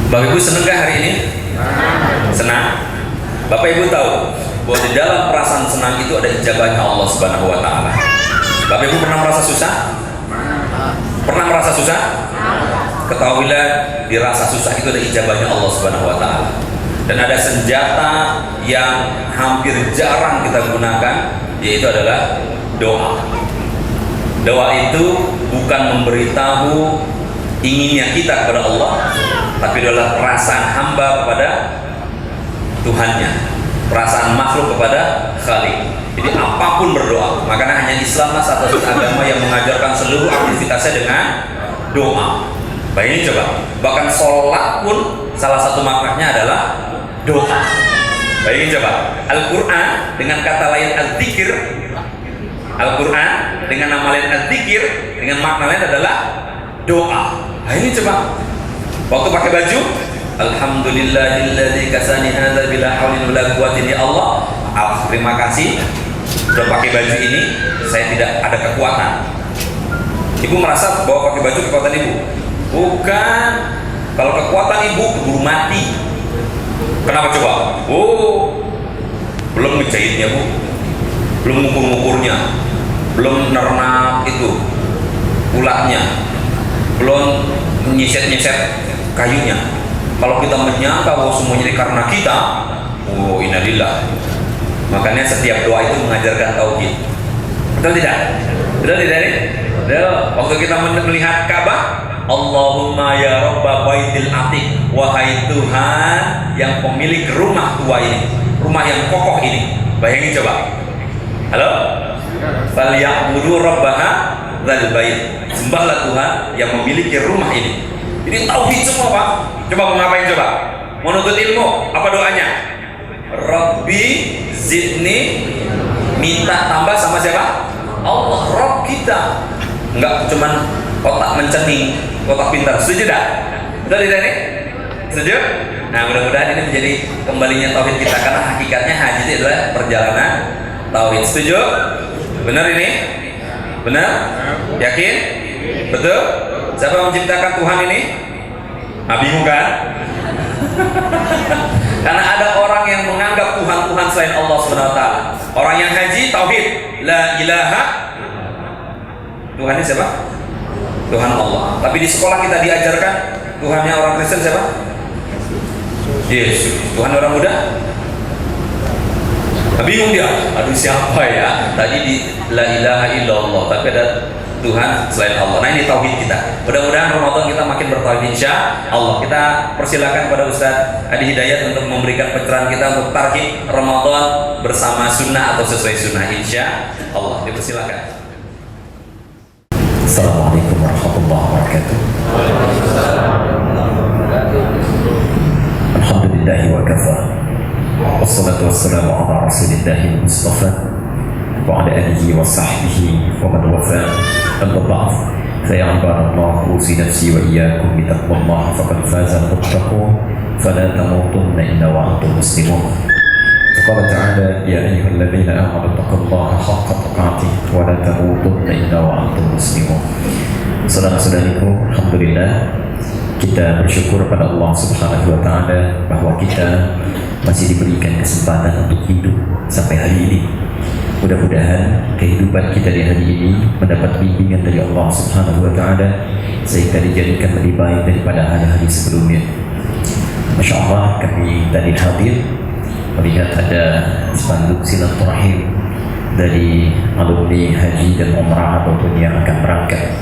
Bapak Ibu senang gak hari ini? Senang? Bapak Ibu tahu bahwa di dalam perasaan senang itu ada ijabahnya Allah Subhanahu wa taala. Bapak Ibu pernah merasa susah? Pernah merasa susah? Ketahuilah di rasa susah itu ada ijabahnya Allah Subhanahu wa taala. Dan ada senjata yang hampir jarang kita gunakan, yaitu adalah doa. Doa itu bukan memberitahu inginnya kita kepada Allah, tapi adalah perasaan hamba kepada Tuhannya, perasaan makhluk kepada Khalik. Jadi apapun berdoa. Makanya hanya Islamlah satu-satunya agama yang mengajarkan seluruh aktivitasnya dengan doa. Bayangin coba, bahkan sholat pun salah satu maknanya adalah doa. Bayangin coba, Al-Quran dengan kata lain al-dzikir, Al-Quran dengan nama lain al-dzikir, dengan makna lain adalah doa. Nah ini coba, waktu pakai baju, Alhamdulillahilladzi kasani hadza bila haulin wala quwwatin ya Allah. Terima kasih sudah pakai baju ini, saya tidak ada kekuatan. Ibu merasa bahwa pakai baju kekuatan ibu? Bukan. Kalau kekuatan ibu keburu mati. Kenapa coba? Oh, belum ngejahitnya bu, belum ngukur-ngukurnya, belum nernak itu ulatnya, belum nyeset-nyeset kayunya. Kalau kita menyangka bahwa semuanya ini karena kita, oh innalillah. Makanya setiap doa itu mengajarkan tauhid. Betul tidak? Betul tidak nih? Betul. Waktu kita melihat Ka'bah, Allahumma ya Rabba baitil atiq, wahai Tuhan yang pemilik rumah tua ini, rumah yang kokoh ini. Bayangin coba. Halo? Falyabudu rabbaha dzal bait. Sembahlah Tuhan yang memiliki rumah ini. Ini tauhid semua Pak. Coba mau ngapain coba? Mau nuntut ilmu, apa doanya? Rabbi zidni, minta tambah sama siapa? Allah, Rabb kita. Enggak cuman otak mencening, otak pintar. Setuju tak? Betul tidak nih? Setuju? Nah mudah-mudahan ini menjadi kembalinya tauhid kita, karena hakikatnya haji itu adalah perjalanan tauhid. Setuju? Benar ini? Benar? Yakin? Betul? Siapa yang menciptakan Tuhan ini? Bingung kan? Karena ada orang yang menganggap Tuhan selain Allah SWT. Orang yang haji tauhid, la ilaha, Tuhannya siapa? Tuhan Allah. Tapi di sekolah kita diajarkan Tuhannya orang Kristen siapa? Yesus. Tuhan orang Buddha? Bingung dia. Aduh siapa ya? Tadi di la ilaha illallah, tapi ada Tuhan selain Allah. Nah ini tauhid kita. Mudah-mudahan Ramadan kita makin bertauhid insya Allah. Kita persilakan kepada Ustaz Adi Hidayat untuk memberikan pencerahan kita untuk tarhib Ramadan bersama sunnah atau sesuai sunnah insya Allah. Dipersilakan. Assalamualaikum warahmatullahi wabarakatuh. Alhamdulillahi wa kafa. Wassalatu wassalamu ala rasulillahi mustafa wa ala alihi wa sahbihi wa man wafa. Amma ba'd. Fa ya ibadallah, uzi nafsi wa iyyakum bi taqwallah faqad faza al-muttaqun fala tamutunna illa wa antum muslimun. Qala ta'ala ya ayyuhalladzina amanu taqullaha haqqa tuqatih wa la tamutunna illa wa antum muslimun. Saudara-saudariku, alhamdulillah kita bersyukur pada Allah Subhanahu wa taala bahwa kita masih diberikan kesempatan untuk hidup sampai hari ini. Mudah-mudahan kehidupan kita di hari ini mendapat bimbingan dari Allah Subhanahu wa taala sehingga dijadikan lebih baik daripada hari-hari sebelumnya. Masya Allah, kami tadi hadir melihat ada spanduk silaturahim dari alumni haji dan umrah ataupun yang akan berangkat.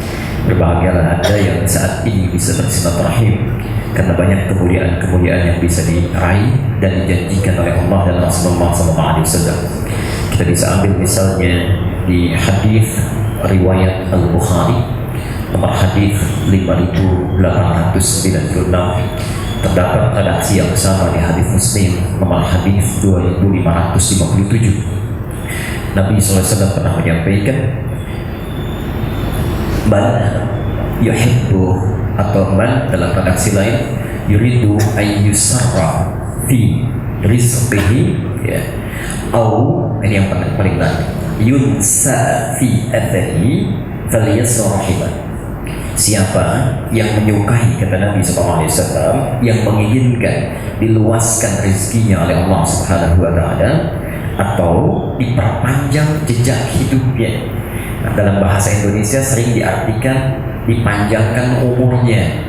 Berbahagialah Anda yang saat ini bisa bersilaturahim, karena banyak kemuliaan-kemuliaan yang bisa diraih dan dijanjikan oleh Allah dan Rasulullah SAW. Kita bisa ambil misalnya di hadis riwayat Al-Bukhari nomor hadis 5896, terdapat redaksi yang sama di hadis Muslim nomor hadis 2557. Nabi SAW pernah menyampaikan, man yuhibbu, atau man dalam redaksi lain yuridu ayyusarra fi rizqihi, ya, au ini yang paling lain, yunsa fi athari falyasrahiman. Siapa yang menyukai, kata Nabi SAW, yang menginginkan diluaskan rezekinya oleh Allah Subhanahu wa Ta'ala atau diperpanjang jejak hidupnya. Nah, dalam bahasa Indonesia sering diartikan dipanjangkan umurnya.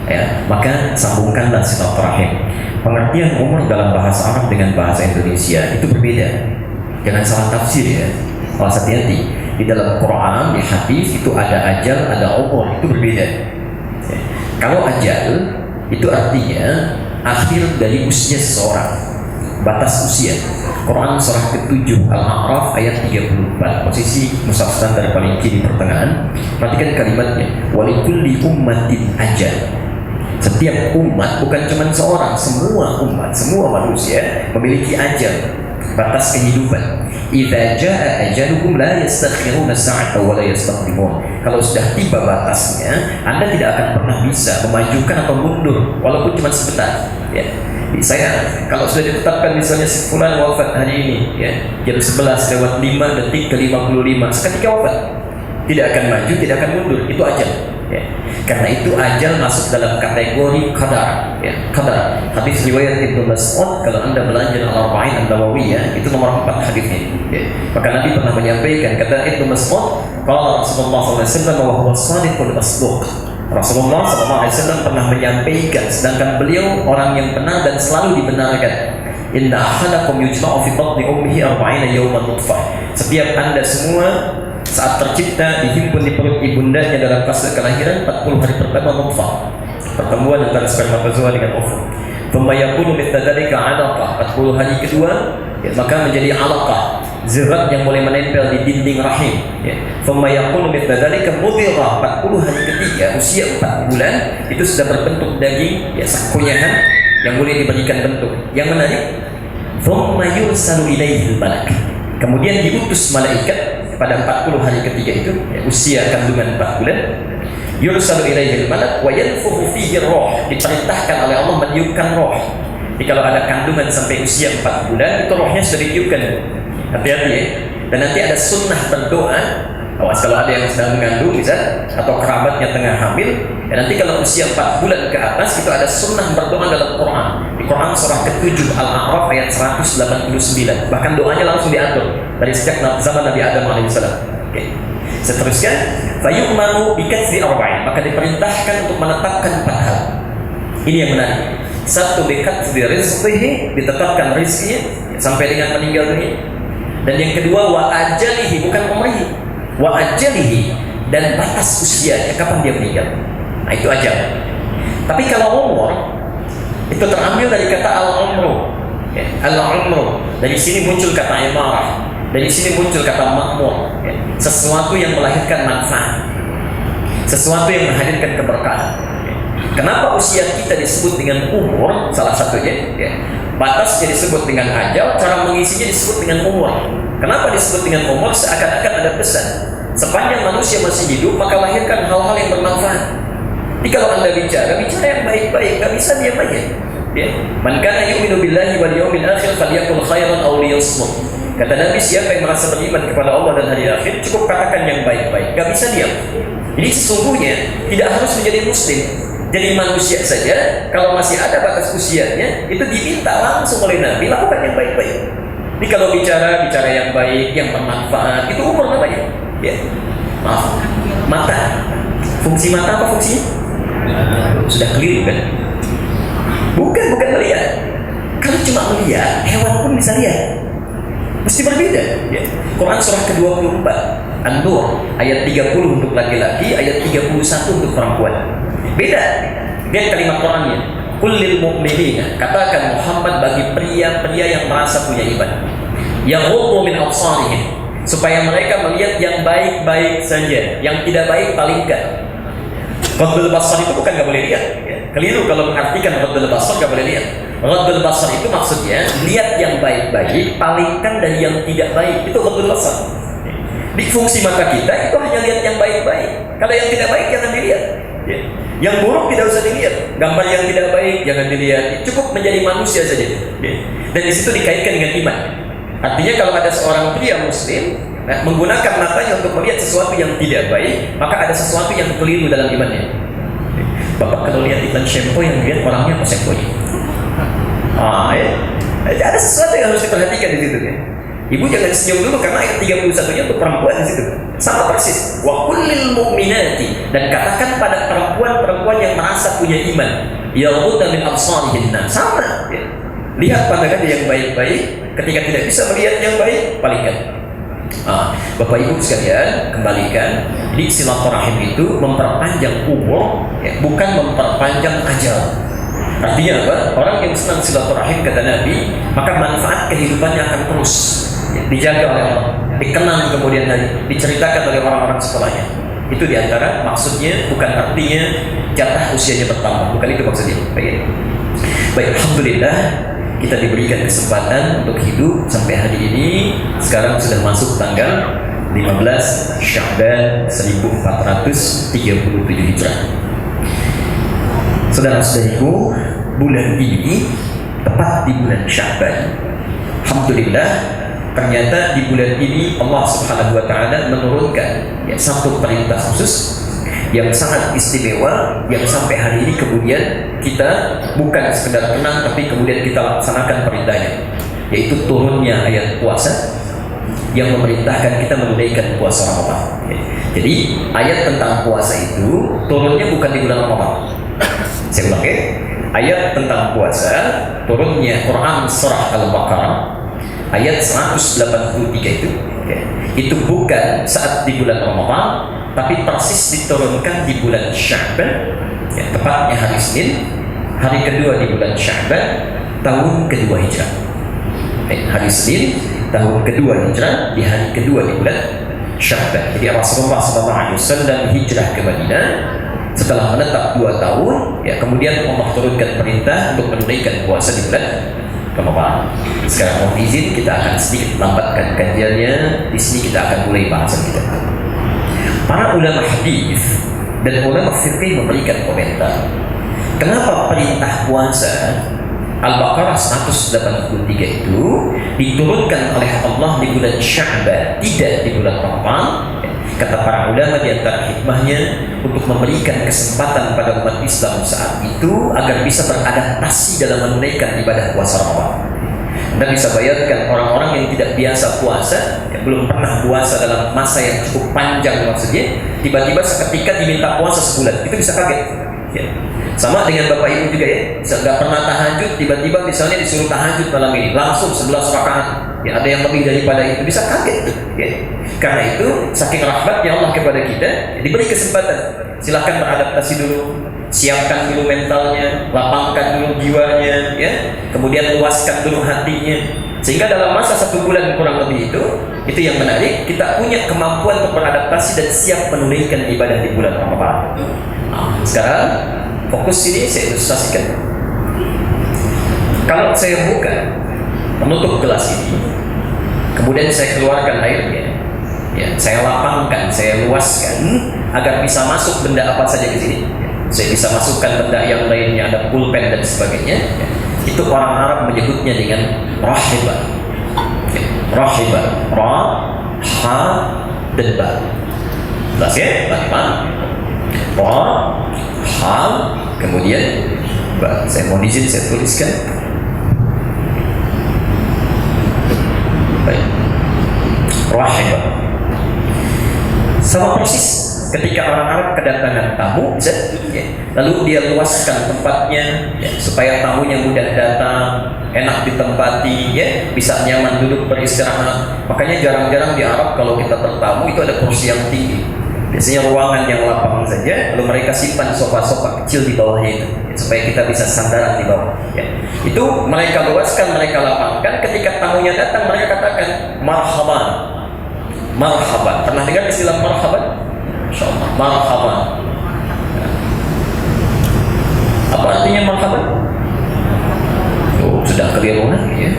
Ya, maka sambungkanlah silaturahim. Pengertian umur dalam bahasa Arab dengan bahasa Indonesia itu berbeda. Jangan salah tafsir ya. Awas hati-hati. Di dalam Quran, di hadis itu ada ajal, ada umur, itu berbeda. Ya. Kalau ajal itu artinya akhir dari usia seseorang, batas usia. Quran surah ke-7 Al-A'raf ayat 34, posisi mushaf standar paling kiri pertengahan. Perhatikan kalimatnya, walikulli ummatin ajal. Setiap umat, bukan cuma seorang, semua umat, semua manusia memiliki ajal, batas kehidupan. Idza jaa ajaluhum la yastakhiruna sa'atan wa la yastaqdimun. Kalau sudah tiba batasnya, Anda tidak akan pernah bisa memajukan atau mundur walaupun cuma sebentar. Ya. Saya kalau sudah ditetapkan misalnya si fulan wafat hari ini, ya, jam 11 lewat 5 detik ke 55, seketika wafat. Tidak akan maju, tidak akan mundur, itu ajal. Ya. Karena itu ajal masuk dalam kategori qadar, ya, qadar. Hadis riwayat Ibnu Mas'ud, kalau Anda belajar Al-Arba'in An-Nawawiyah, itu nomor 4 hadisnya. Ya. Maka Nabi pernah menyampaikan, kata Ibnu Mas'ud, qala Rasulullah SAW wa huwa as-sadiqul masduq. Rasulullah SAW pernah menyampaikan, sedangkan beliau orang yang benar dan selalu dibenarkan. Inna ahadakum yujma'u fi batni ummihi 40 yawman nutfah. Setiap Anda semua saat tercipta dihimpun di perut ibundanya dalam fase kelahiran 40 hari pertama nutfah, pertemuan antara spermatozoa dengan ovum. Thumma yakunu mithla dzalika 'alaqah, 40 hari kedua ya, maka menjadi 'alaqah, zerat yang mulai menempel di dinding rahim ya. Thumma yakunu mithla dzalika mudghah, 40 hari ketiga usia 4 bulan itu sudah berbentuk daging ya, sakunyahan yang boleh diberikan bentuk. Yang menarik, thumma yursalu ilaihi al-malak, kemudian diutus malaikat pada 40 hari ketiga itu ya, usia kandungan 4 bulan. Yursalu ilaihi al-malak wa yanfukhu fihi ar-ruh, diperintahkan oleh Allah meniupkan roh. Jadi kalau ada kandungan sampai usia 4 bulan itu rohnya sudah ditiupkan. Hati-hati ya. Dan nanti ada sunnah berdoa. Awas kalau ada yang sedang mengandung misal atau kerabatnya tengah hamil, ya nanti kalau usia 4 bulan ke atas itu ada sunnah berdoa dalam Quran. Di Quran surah ke-7 Al-A'raf ayat 189. Bahkan doanya langsung diatur dari sejak zaman Nabi Adam alaihissalam. Oke. Seterusnya, fayu'maru bikatsri arba'in, maka diperintahkan untuk menetapkan 4 hal. Ini yang menarik. Satu, bikatsri rizqihi, ditetapkan rizkinya sampai dengan meninggal dunia. Dan yang kedua, wa ajalihi, bukan umrihi, wa ajalihi, dan batas usianya kapan dia meninggal. Nah itu ajal. Tapi kalau umur itu terambil dari kata al-umru ya, al-umru. Dari sini muncul kata imarah, dari sini muncul kata makmur ya. Sesuatu yang melahirkan manfaat, sesuatu yang menghadirkan keberkahan ya. Kenapa usia kita disebut dengan umur? Salah satunya ya, batasnya disebut dengan ajal, cara mengisinya disebut dengan umur. Kenapa disebut dengan umur? Seakan-akan ada pesan, sepanjang manusia masih hidup maka lahirkan hal-hal yang bermanfaat. Jadi kalau Anda bicara yang baik-baik, nggak bisa diam aja. Ya. Man kana yu'minu billahi wal yawmil akhir falyakul khairan aw liyasmut. Kata Nabi, siapa yang merasa beriman kepada Allah dan hari akhir, cukup katakan yang baik-baik, nggak bisa diam. Jadi sesungguhnya tidak harus menjadi muslim, jadi manusia saja. Kalau masih ada batas usianya, itu diminta langsung oleh Nabi lakukan yang baik-baik. Jadi kalau bicara yang baik, yang bermanfaat, itu umur namanya. Ya, maaf, mata. Fungsi mata apa fungsinya? Sudah keliru kan? Bukan melihat. Kalau cuma melihat, hewan pun bisa lihat. Mesti berbeda. Ya. Quran surah ke-24 An-Nur ayat 30 untuk laki-laki, ayat 31 untuk perempuan. Beda. Lihat kalimat Qurannya. Qul lil mu'minina, katakan Muhammad bagi pria-pria yang merasa punya iman, yaghuddu min absarihim, supaya mereka melihat yang baik-baik saja, yang tidak baik palingkan. Ghaddul basar itu bukan nggak boleh lihat, ya. Keliru kalau mengartikan ghaddul basar nggak boleh lihat. Ghaddul basar itu maksudnya lihat yang baik-baik, palingkan dari yang tidak baik. Itu ghaddul basar. Di fungsi mata kita itu hanya lihat yang baik-baik. Kalau yang tidak baik jangan dilihat. Ya. Yang buruk tidak usah dilihat. Gambar yang tidak baik jangan dilihat. Cukup menjadi manusia saja. Ya. Dan di situ dikaitkan dengan iman. Artinya kalau ada seorang pria muslim Nah, menggunakan matanya untuk melihat sesuatu yang tidak baik, maka ada sesuatu yang keliru dalam imannya. Bapak kalau lihat iklan shampoo yang lihat orangnya apa shampoo-nya? Ada sesuatu yang harus diperhatikan di situ kan. Ibu jangan senyum dulu karena ayat 31-nya untuk perempuan di situ. Sama persis. Wa kullil mu'minati, dan katakan pada perempuan-perempuan yang merasa punya iman, yaghudda min absarihinna. Sama ya. Lihat pandangan yang baik-baik, ketika tidak bisa melihat yang baik, palingkan. Bapak Ibu sekalian, kembalikan. Jadi silaturahim itu memperpanjang umur, ya, bukan memperpanjang ajal. Artinya apa? Orang yang senang silaturahim, kata Nabi, maka manfaat kehidupannya akan terus dijaga oleh Allah, dikenang kemudian hari, diceritakan oleh orang-orang setelahnya. Itu diantara maksudnya, bukan artinya jatah usianya bertambah, bukan itu maksudnya. Baik, alhamdulillah kita diberikan kesempatan untuk hidup sampai hari ini. Sekarang sudah masuk tanggal 15 Sya'ban 1437 Hijrah. Saudara-saudariku, bulan ini tepat di bulan Sya'ban. Alhamdulillah, ternyata di bulan ini Allah Subhanahu wa taala menurunkan satu perintah khusus yang sangat istimewa, yang sampai hari ini kemudian kita bukan sekedar kenang, tapi kemudian kita laksanakan perintahnya, yaitu turunnya ayat puasa yang memerintahkan kita menunaikan puasa Ramadan. Jadi ayat tentang puasa itu turunnya bukan di bulan Ramadan. Saya ulang ya, ayat tentang puasa turunnya Quran surah Al-Baqarah ayat 183 itu bukan saat di bulan Ramadan, tapi persis diturunkan di bulan Sya'ban, tepatnya hari Senin, hari kedua di bulan Sya'ban, tahun kedua Hijrah. Hari Senin, tahun kedua Hijrah, di hari kedua di bulan Sya'ban. Jadi Rasulullah SAW hijrah ke Madinah setelah menetap 2 tahun, kemudian Allah turunkan perintah untuk menunaikan puasa di bulan Ramadan. Sekarang mohon izin kita akan sedikit lambatkan kajiannya. Di sini kita akan mulai bahasan kita. Para ulama hadis dan ulama fikih memberikan komentar. Kenapa perintah puasa Al-Baqarah 183 itu diturunkan oleh Allah di bulan Sya'ban, tidak di bulan Ramadan? Kata para ulama, di antara hikmahnya untuk memberikan kesempatan pada umat Islam saat itu agar bisa beradaptasi dalam menunaikan ibadah puasa Ramadan. Anda bisa bayangkan orang-orang yang tidak biasa puasa, yang belum pernah puasa dalam masa yang cukup panjang maksudnya, tiba-tiba seketika diminta puasa sebulan, itu bisa kaget. Sama dengan Bapak Ibu juga ya, nggak pernah tahajud, tiba-tiba misalnya disuruh tahajud malam ini, langsung 11 rakaat. Ada yang lebih daripada itu, bisa kaget. Karena itu saking rahmatnya Allah kepada kita, diberi kesempatan. Silahkan beradaptasi dulu, siapkan dulu mentalnya, lapangkan dulu jiwanya, kemudian luaskan dulu hatinya, sehingga dalam masa 1 bulan kurang lebih itu yang menarik, kita punya kemampuan untuk beradaptasi dan siap menunaikan ibadah di bulan Ramadan. Sekarang fokus ini saya ilustrasikan. Kalau saya buka menutup gelas ini, kemudian saya keluarkan airnya, saya lapangkan, saya luaskan agar bisa masuk benda apa saja ke sini. Saya bisa masukkan benda yang lainnya, ada pulpen dan sebagainya. Itu orang Arab menyebutnya dengan rahibah. Rahibah, ra, ha, dan ba. Jelas ya? Ra, ha, kemudian ba. Saya mohon izin saya tuliskan. Baik. Rahibah. Sama persis ketika orang Arab kedatangan tamu, lalu dia luaskan tempatnya supaya tamunya mudah datang, enak ditempati, bisa nyaman duduk beristirahat. Makanya jarang-jarang di Arab kalau kita bertamu itu ada kursi yang tinggi. Biasanya ruangan yang lapang saja, lalu mereka simpan sofa-sofa kecil di bawahnya itu, supaya kita bisa sandaran di bawah. Itu mereka luaskan, mereka lapangkan. Ketika tamunya datang, mereka katakan marhaban, marhaban. Pernah dengar istilah marhaban? Insyaallah, marhaban. Apa artinya marhaban? Sudah keliru ya.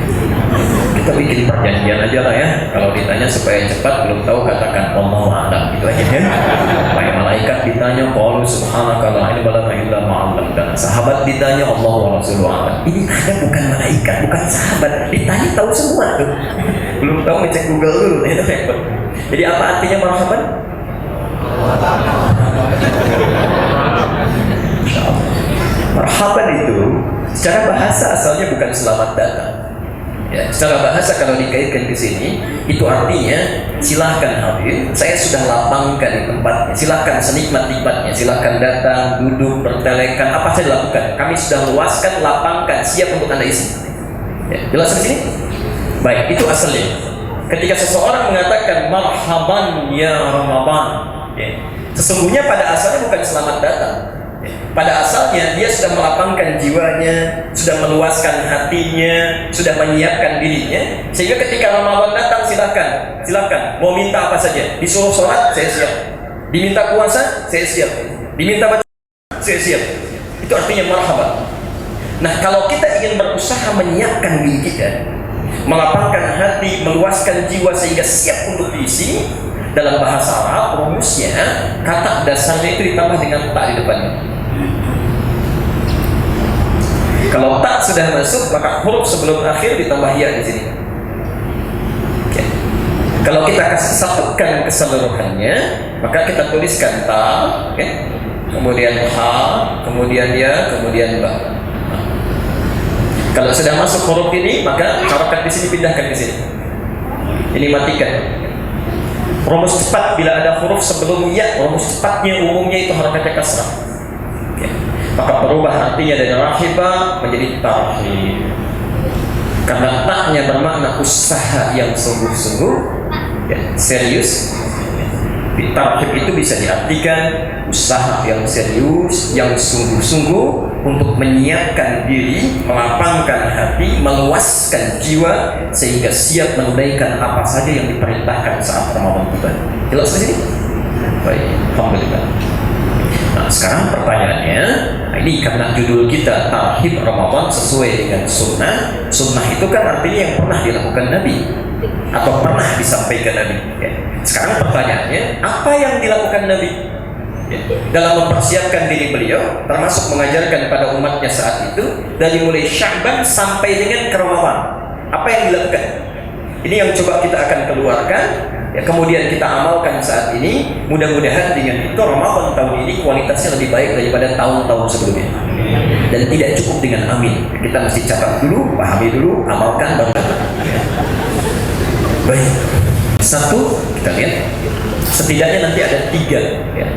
Kita bikin perjanjian aja lah ya. Kalau ditanya supaya cepat, belum tahu katakan Allahu a'lam, gitu aja ya. Supaya malaikat ditanya, qalu subhanaka la ilma lana illa ma ma 'allamtana. Sahabat ditanya, Allah wa rasuluhu a'lam. Ini ada bukan malaikat, bukan sahabat. Ditanya tahu semua tuh. Belum tahu ngecek Google dulu, itu repot. Jadi apa artinya marhaban? Marhaban itu secara bahasa asalnya bukan selamat datang. Ya, secara bahasa kalau dikaitkan ke sini itu artinya silahkan hadir, saya sudah lapangkan di tempatnya, silahkan senikmat-nikmatnya, silahkan datang, duduk, bertelekan, apa saja lakukan. Kami sudah luaskan, lapangkan, siap untuk Anda isi. Ya, jelas di sini? Baik, itu asalnya. Ketika seseorang mengatakan marhaban ya Ramadan, ya, sesungguhnya pada asalnya bukan selamat datang. Pada asalnya dia sudah melapangkan jiwanya, sudah meluaskan hatinya, sudah menyiapkan dirinya, sehingga ketika Ramadan datang silakan mau minta apa saja. Disuruh sholat saya siap, diminta puasa saya siap, diminta baca saya siap. Itu artinya marhaban. Nah, kalau kita ingin berusaha menyiapkan diri kita, melapangkan hati, meluaskan jiwa sehingga siap untuk diisi, dalam bahasa Arab rumusnya kata dasarnya itu ditambah dengan tak di depannya. Kalau tak sudah masuk, maka huruf sebelum akhir ditambah ya di sini. Oke. Kalau kita satukan keseluruhannya, maka kita tuliskan ta, oke? Kemudian ha, kemudian ya, kemudian ba. Kalau sudah masuk huruf ini, maka harokat di sini pindahkan ke sini. Ini matikan. Rumus cepat bila ada huruf sebelum ya, rumus cepatnya umumnya itu harakatnya kasrah. Okay. Maka berubah artinya dari rahibah menjadi tarhib. Karena taknya bermakna usaha yang sungguh-sungguh, ya, serius. Tarhib itu bisa diartikan usaha yang serius, yang sungguh-sungguh untuk menyiapkan diri, melapangkan hati, meluaskan jiwa sehingga siap menunaikan apa saja yang diperintahkan saat Ramadan tiba. Jelas di sini? Baik, alhamdulillah. Nah, sekarang pertanyaannya, ini karena judul kita Tarhib Ramadan sesuai dengan sunnah. Sunnah itu kan artinya yang pernah dilakukan Nabi atau pernah disampaikan Nabi. Ya. Sekarang pertanyaannya, apa yang dilakukan Nabi? Ya. Dalam mempersiapkan diri beliau, termasuk mengajarkan pada umatnya saat itu, dari mulai Sya'ban sampai dengan ke Ramadan, apa yang dilakukan? Ini yang coba kita akan keluarkan, ya, kemudian kita amalkan saat ini. Mudah-mudahan dengan itu Ramadan tahun ini kualitasnya lebih baik daripada tahun-tahun sebelumnya. Dan tidak cukup dengan amin, kita mesti catat dulu, pahami dulu, amalkan baru. Baik, satu kita lihat. Setidaknya nanti ada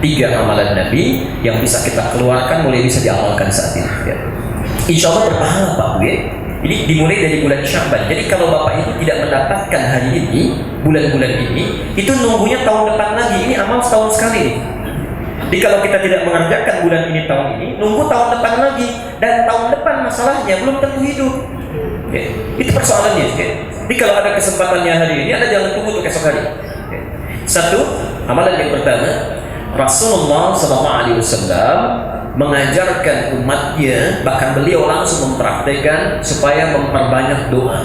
tiga amalan Nabi yang bisa kita keluarkan, mulai bisa diamalkan saat ini. Ya. Insya Allah berpahala Pak Bu. Ini dimulai dari bulan Sya'ban. Jadi kalau Bapak Ibu tidak mendapatkan hari ini, bulan-bulan ini, itu nunggunya tahun depan lagi. Ini amal setahun sekali. Jadi kalau kita tidak mengerjakan bulan ini tahun ini, nunggu tahun depan lagi. Dan tahun depan masalahnya belum tentu hidup. Ya. Itu persoalannya. Ya. Jadi kalau ada kesempatannya hari ini, Anda jangan tunggu untuk esok hari. Satu, amalan yang pertama, Rasulullah SAW mengajarkan umatnya, bahkan beliau langsung mempraktikkan supaya memperbanyak doa,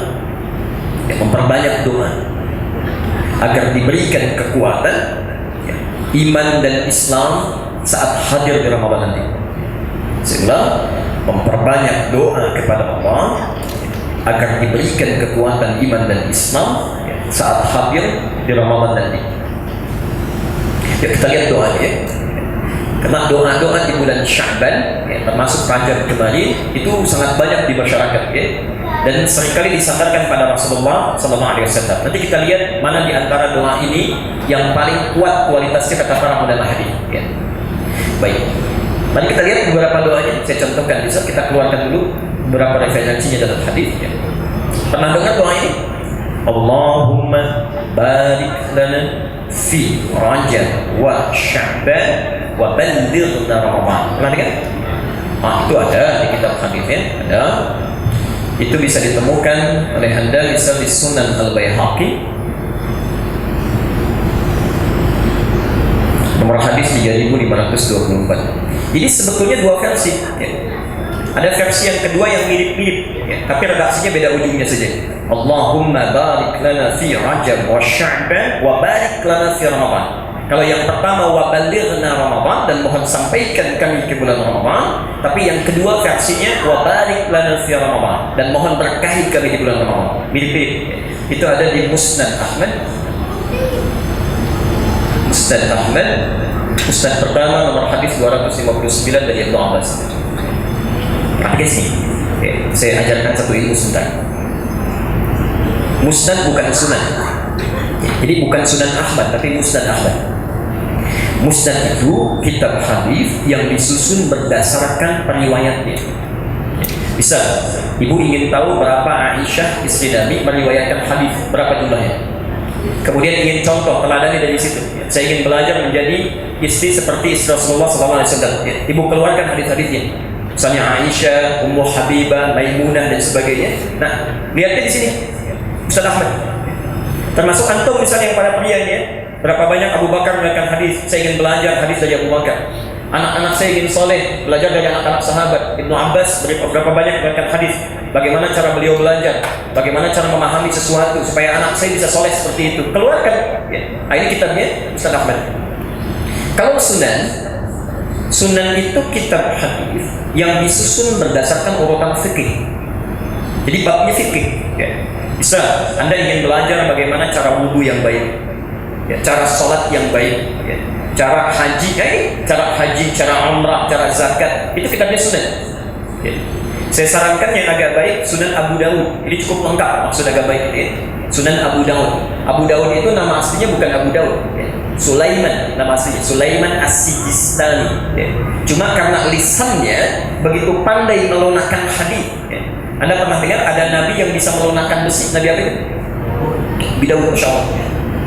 ya, memperbanyak doa agar diberikan kekuatan, ya, iman dan Islam saat hadir di Ramadan nanti. Sehingga memperbanyak doa kepada Allah agar diberikan kekuatan iman dan Islam, ya, saat hadir di Ramadan nanti. Ya, kita lihat doanya. Karena doa-doa di bulan Sya'ban, ya, termasuk Rajab kemarin, itu sangat banyak di masyarakat, ya, dan seringkali disandarkan pada Rasulullah SAW. Nanti kita lihat mana di antara doa ini yang paling kuat kualitasnya kata para ulama hadis. Ya. Baik, mari kita lihat beberapa doanya. Saya contohkan, bisa kita keluarkan dulu beberapa referensinya dalam hadis. Ya. Pernah dengar doa ini? Allahumma barik lana fi Rajab wa Sya'ban wa ballighna Ramadan. Pernah dengar? Itu ada di kitab hadisnya, ada. Itu bisa ditemukan oleh Anda misal di Sunan Al-Baihaqi. Nomor hadis 3524. Ini sebetulnya dua versi, ya. Ada versi yang kedua yang mirip-mirip, ya, tapi redaksinya beda ujungnya saja. Allahumma barik lana fi Rajab wa Sya'ban wa barik lana fi Ramadan. Kalau yang pertama waballighna Ramadan, dan mohon sampaikan kami ke bulan Ramadan. Tapi yang kedua versinya wabarik lana fi Ramadan, dan mohon berkahi kami di bulan Ramadan. Mirip-mirip. Itu ada di Musnad Ahmad. Musnad Ahmad, Musnad pertama nomor hadis 259 dari Ibnu Abbas. Perhatikan sini. Oke, saya ajarkan satu ilmu sebentar. Musnad bukan sunan. Jadi bukan Sunan Ahmad, tapi Musnad Ahmad. Musnad itu kitab hadis yang disusun berdasarkan periwayatnya. Bisa, ibu ingin tahu berapa Aisyah istri Nabi meriwayatkan hadis, berapa jumlahnya? Kemudian ingin contoh teladannya dari situ. Saya ingin belajar menjadi istri seperti istri Rasulullah SAW. Ibu keluarkan hadis-hadisnya. Misalnya Aisyah, Ummu Habibah, Maimunah dan sebagainya. Nah, lihatnya di sini. Ustaz Ahmad. Termasuk antum misalnya yang pada prianya. Berapa banyak Abu Bakar meriwayatkan hadis? Saya ingin belajar hadis dari Abu Bakar. Anak-anak saya ingin soleh, belajar dari anak-anak sahabat. Ibnu Abbas berapa banyak meriwayatkan hadis? Bagaimana cara beliau belajar? Bagaimana cara memahami sesuatu supaya anak saya bisa soleh seperti itu? Keluarkan. Ya. Nah, ini kitabnya Ustaz Ahmad. Kalau Sunan itu kitab hadis yang disusun berdasarkan urutan fikih. Jadi babnya fikih. Ya. Bisa Anda ingin belajar bagaimana cara wudu yang baik. Ya, cara sholat yang baik, ya, cara haji, cara umrah, cara zakat, itu kitabnya Sunan. Ya. Saya sarankan yang agak baik Sunan Abu Dawud. Ini cukup lengkap maksud agak baik. Ya. Sunan Abu Dawud. Abu Dawud itu nama aslinya bukan Abu Dawud. Ya. Sulaiman nama aslinya, Sulaiman As-Sijistani. Ya. Cuma karena lisannya begitu pandai melunakkan hadis. Ya. Anda pernah dengar ada nabi yang bisa melunakkan besi? Nabi apa itu? Nabi Dawud, Masya Allah.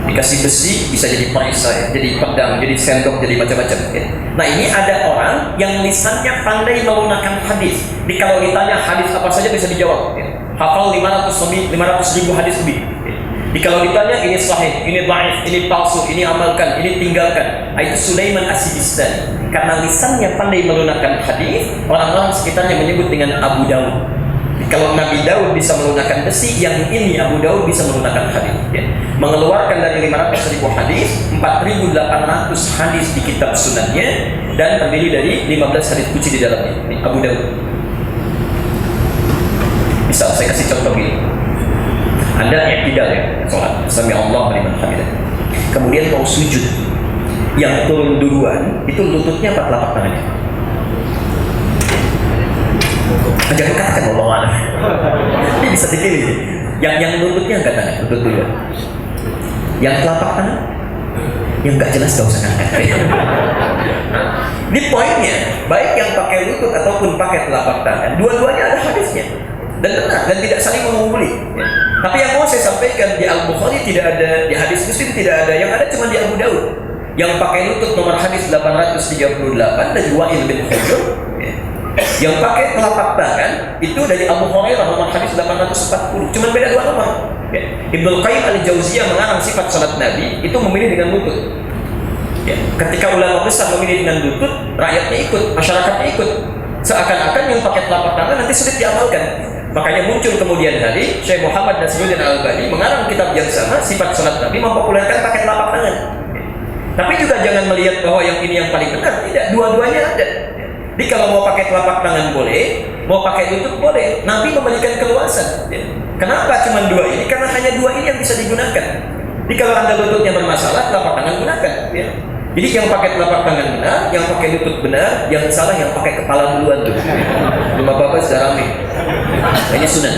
Dikasih besi bisa jadi perisai, jadi pedang, jadi sendok, jadi macam-macam. Ya. Nah, ini ada orang yang lisannya pandai menggunakan hadis. Jadi kalau ditanya hadis apa saja bisa dijawab. Ya. Hafal 500 ribu hadis lebih. Ya. Jadi kalau ditanya ini sahih, ini dhaif, ini palsu, ini amalkan, ini tinggalkan. Nah, itu Sulaiman As-Sijistani. Karena lisannya pandai menggunakan hadis, orang-orang sekitarnya menyebut dengan Abu Dawud. Kalau Nabi Daud bisa menggunakan besi, yang ini Abu Daud bisa menggunakan hadis. Ya. Mengeluarkan dari 500 ribu hadis, 4.800 hadis di kitab sunannya, dan terdiri dari 15 hadis kunci di dalamnya. Ini Abu Daud. Bisa saya kasih contoh ini. Anda i'tidal ya, sholat. Sami Allah liman hamidah. Kemudian mau sujud. Yang turun duluan itu lututnya apa telapak tangannya? Jangan katakan Allah. Ini bisa dipilih. Yang lututnya angkat tangan, lutut dulu. Yang telapak tangan, yang nggak jelas gak usah angkat. Ini poinnya, baik yang pakai lutut ataupun pakai telapak tangan, dua-duanya ada hadisnya dan benar dan tidak saling mengungguli. Ya. Tapi yang mau saya sampaikan di Al-Bukhari tidak ada, di hadis Muslim tidak ada, yang ada cuma di Abu Daud. Yang pakai lutut nomor hadis 838 dari Wa'il bin Hujr. Ya. Yang pakai telapak tangan itu dari Abu Hurairah nomor hadis 840. Cuma beda 2 nomor. Ya. Ibnu Qayyim Al-Jauziyah mengarang sifat salat Nabi itu memilih dengan lutut. Ya. Ketika ulama besar memilih dengan lutut, rakyatnya ikut, masyarakatnya ikut. Seakan-akan yang pakai telapak tangan nanti sulit diamalkan. Makanya muncul kemudian hari Syekh Muhammad Nasiruddin Al-Albani mengarang kitab yang sama, sifat salat Nabi, mempopulerkan pakai telapak tangan. Ya. Tapi juga jangan melihat bahwa yang ini yang paling benar. Tidak, dua-duanya ada. Jadi kalau mau pakai telapak tangan boleh, mau pakai lutut boleh. Nabi memberikan keluasan. Ya. Kenapa cuma 2 ini? Karena hanya 2 ini yang bisa digunakan. Jadi kalau Anda lututnya bermasalah, telapak tangan gunakan. Ya. Jadi yang pakai telapak tangan benar, yang pakai lutut benar, yang salah yang pakai kepala duluan tuh. Rumah bapak sudah ramai. Ini sunnah.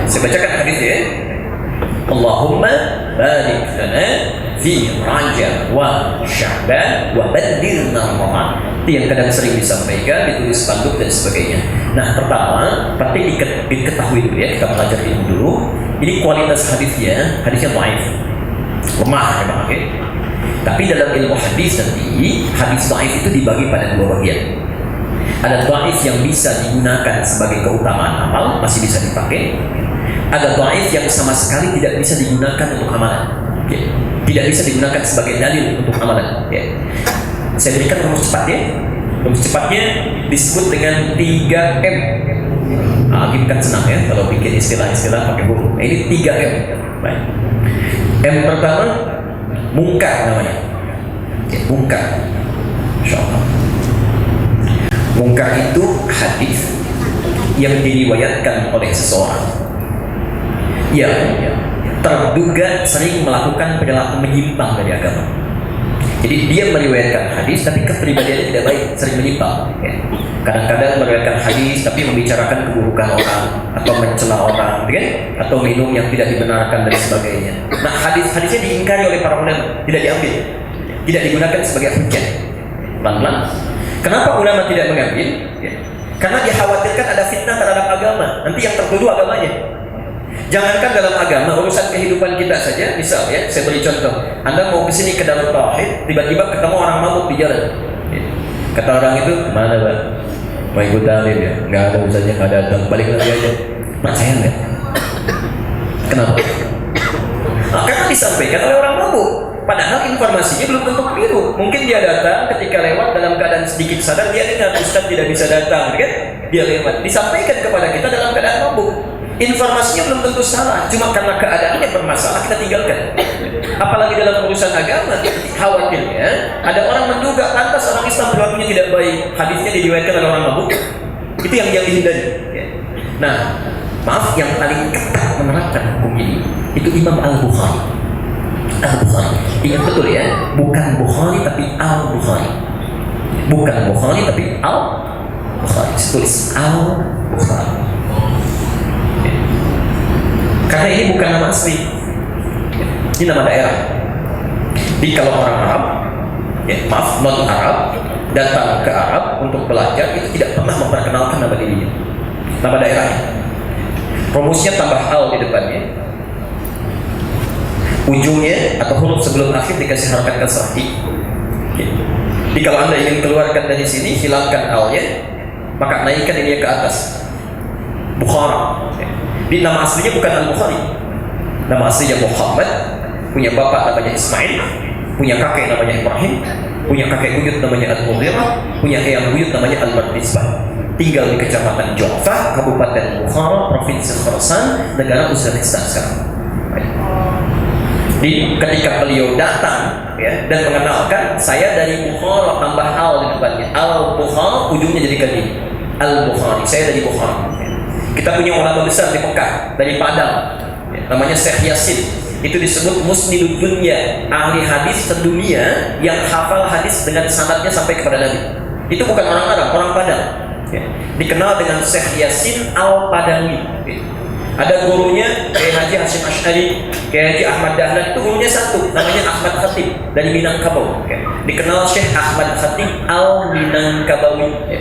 Saya bacakan hadis ya. Allahumma barik lana fi Rajab wa Sya'ban wa baddirna Ramadan. Itu yang kadang sering disampaikan, ditulis spanduk dan sebagainya. Nah, pertama, penting diketahui dulu ya, kita pelajari dulu. Ini kualitas hadisnya dhaif. Lemah memang, oke. Tapi dalam ilmu hadis nanti, hadis dhaif itu dibagi pada 2 bagian. Ada dhaif yang bisa digunakan sebagai keutamaan amal, masih bisa dipakai. Ada dhaif yang sama sekali tidak bisa digunakan untuk amalan. Okay. Tidak bisa digunakan sebagai dalil untuk amalan. Okay. Saya berikan rumus cepat ya. Rumus cepatnya disebut dengan 3M. Agim kan senang ya kalau bikin istilah-istilah pakai huruf. Nah, ini 3M. Baik. M pertama Munkar namanya. Ya, munkar. Insyaallah. Munkar itu hadis yang diriwayatkan oleh seseorang yang terduga sering melakukan perilaku menyimpang dari agama. Jadi dia meriwayatkan hadis tapi kepribadiannya tidak baik, sering menyimpang. Ya. Kadang-kadang meriwayatkan hadis tapi membicarakan keburukan orang atau mencela orang, kan? Atau minum yang tidak dibenarkan dan sebagainya. Nah, hadis-hadisnya diingkari oleh para ulama, tidak diambil, tidak digunakan sebagai hujjah. Pelan-pelan. Kenapa ulama tidak mengambil? Ya. Karena dikhawatirkan ada fitnah terhadap agama. Nanti yang tertuduh agamanya. Jangankan dalam agama, urusan kehidupan kita saja. Misal ya, saya beri contoh. Anda mau kesini ke Darut Tauhid, tiba-tiba ketemu orang mabuk di jalan. Ya. Kata orang itu, mana Pak? Mau ikut talim ya? Nggak ada usahanya, nggak datang. Balik lagi aja. Percaya nggak? Kenapa? Nah, karena disampaikan oleh orang mabuk. Padahal informasinya belum tentu keliru. Mungkin dia datang ketika lewat dalam keadaan sedikit sadar, dia dengar Ustaz tidak bisa datang, kan? Dia lewat. Disampaikan kepada kita dalam keadaan mabuk. Informasinya belum tentu salah, cuma karena keadaannya bermasalah kita tinggalkan. Apalagi dalam urusan agama, khawatirnya ada orang menduga pantas orang Islam perilakunya tidak baik, hadisnya diriwayatkan oleh orang mabuk. Itu yang dihindari. Nah, maaf, yang paling ketat menerapkan hukum ini itu Imam Al-Bukhari. Al-Bukhari, ingat betul ya, bukan Bukhari tapi Al-Bukhari. Bukan Bukhari tapi Al-Bukhari. Tulis Al-Bukhari. Karena ini bukan nama asli, ini nama daerah. Jadi kalau orang Arab, ya, maaf, non Arab datang ke Arab untuk belajar, itu tidak pernah memperkenalkan nama dirinya, nama daerahnya. Rumusnya tambah al di depannya, ujungnya atau huruf sebelum akhir dikasih harakat kasrah i. Jadi kalau Anda ingin keluarkan dari sini, hilangkan alnya, maka naikkan ini ke atas. Bukhara. Di nama aslinya bukan Al-Bukhari. Nama aslinya Muhammad, punya bapak namanya Ismail, punya kakek namanya Ibrahim, punya kakek buyut namanya Al-Mughirah, punya eyang buyut namanya Al-Martisbah. Tinggal di Kecamatan Ju'fah, Kabupaten Bukhara, Provinsi Khorasan, negara Uzbekistan sekarang. Di ketika beliau datang ya, dan mengenalkan, saya dari Bukhara, tambah al di depannya. Al-Bukhara, ujungnya jadikan ini Al-Bukhari, saya dari Bukhara. Kita punya ulama besar di Mekah, dari Padang, ya, namanya Syekh Yasin. Itu disebut musnidud dunya, ahli hadis sedunia yang hafal hadis dengan sanadnya sampai kepada Nabi. Itu bukan orang Arab, orang Padang, ya. Dikenal dengan Syekh Yasin Al-Padawi, ya. Ada gurunya Kiai Haji Hasyim Asy'ari, Kiai Haji Ahmad Dahlan, itu gurunya satu, namanya Ahmad Khatib dari Minangkabau, ya. Dikenal Syekh Ahmad Khatib Al-Minangkabawi, ya.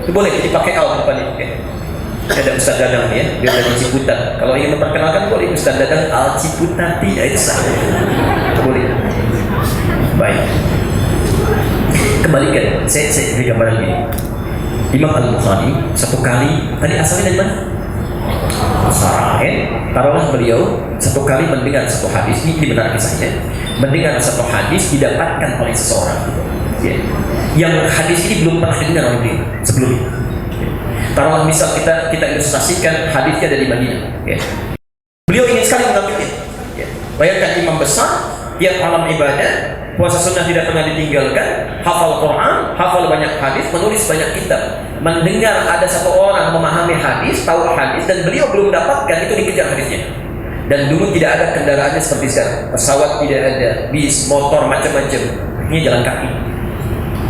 Itu boleh dipakai al depannya, ya. Ada Ustaz Dadang ya, dia dari Ciputat. Kalau ingin memperkenalkan boleh Ustaz Dadang Al Ciputati, ya itu sah. Boleh. Baik. Kembalikan, saya beri gambaran ini. Imam Al-Bukhari satu kali, tadi asalnya dari mana? Sarah, taruhlah beliau satu kali mendengar satu hadis, ini benar kisahnya. Mendengar satu hadis didapatkan oleh seseorang, ya. Yang hadis ini belum pernah dengar oleh dia sebelumnya. Taruhlah misal kita ilustrasikan hadisnya dari Madinah, ya. Beliau ingin sekali mengambilnya, ya. Bayangkan imam besar yang alam ibadah, puasa sunnah tidak pernah ditinggalkan, hafal Quran, hafal banyak hadis, menulis banyak kitab. Mendengar ada satu orang memahami hadis, tahu hadis, dan beliau belum dapatkan, itu dikejar hadisnya. Dan dulu tidak ada kendaraannya seperti sekarang, pesawat tidak ada, bis, motor, macam-macam. Ini jalan kaki.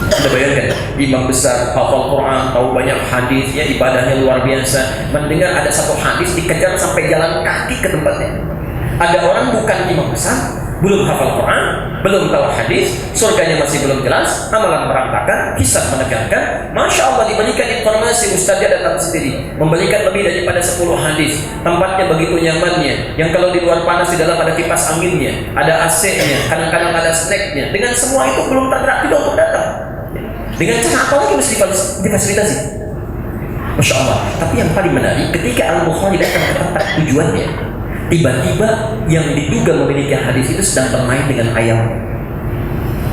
Anda bayangkan, imam besar, hafal Quran, tahu banyak hadis, ya, ibadahnya luar biasa. Mendengar ada satu hadis, dikejar sampai jalan kaki ke tempatnya. Ada orang bukan imam besar, belum hafal Quran, belum tahu hadis, surganya masih belum jelas, amalan berantakan, kisah menegangkan. Masya Allah, diberikan informasi, ustaznya datang sendiri, memberikan lebih daripada 10 hadis. Tempatnya begitu nyamannya, yang kalau di luar panas, di dalam ada kipas anginnya, ada AC-nya, kadang-kadang ada snack-nya. Dengan semua itu belum tergerak tidak untuk datang. Dengan cara apa lagi mesti difasilitasi? Masya Allah. Tapi yang paling menarik, ketika Al-Bukhari datang ke tempat tujuannya, tiba-tiba yang diduga memiliki hadis itu sedang bermain dengan ayam,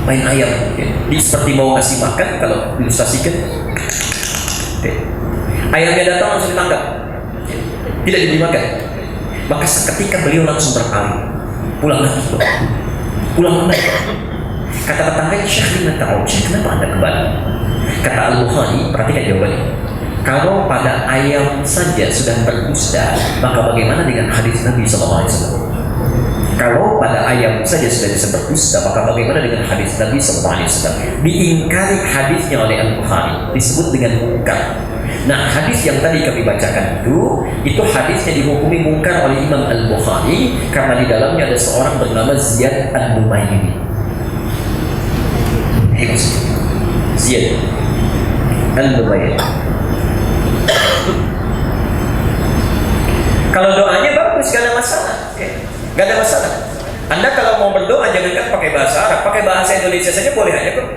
main ayam, ya. Dia seperti mau ngasih makan, kalau ilustrasikan, ya. Ayamnya datang langsung ditangkap, ya. Tidak diberi makan. Maka seketika beliau langsung berpaling, pulang lagi. Pulang kembali. Kata tetangganya, Syekh lima tahun, Syekh kenapa anda kembali? Kata Al-Bukhari, perhatikan jawabannya. Kalau pada ayam saja sudah berdusta, maka bagaimana dengan hadis Nabi SAW? Kalau pada ayam saja sudah bisa berdusta, maka bagaimana dengan hadis Nabi SAW? Diingkari hadisnya oleh Al-Bukhari, disebut dengan munkar. Nah, hadis yang tadi kami bacakan itu hadisnya dihukumi munkar oleh Imam Al-Bukhari karena di dalamnya ada seorang bernama Ziyad Al-Numayri. Ziyad Al-Numayri. Kalau doanya bagus, gak ada masalah. Gak ada masalah. Anda kalau mau berdoa jangan pakai bahasa Arab, pakai bahasa Indonesia saja boleh aja kok.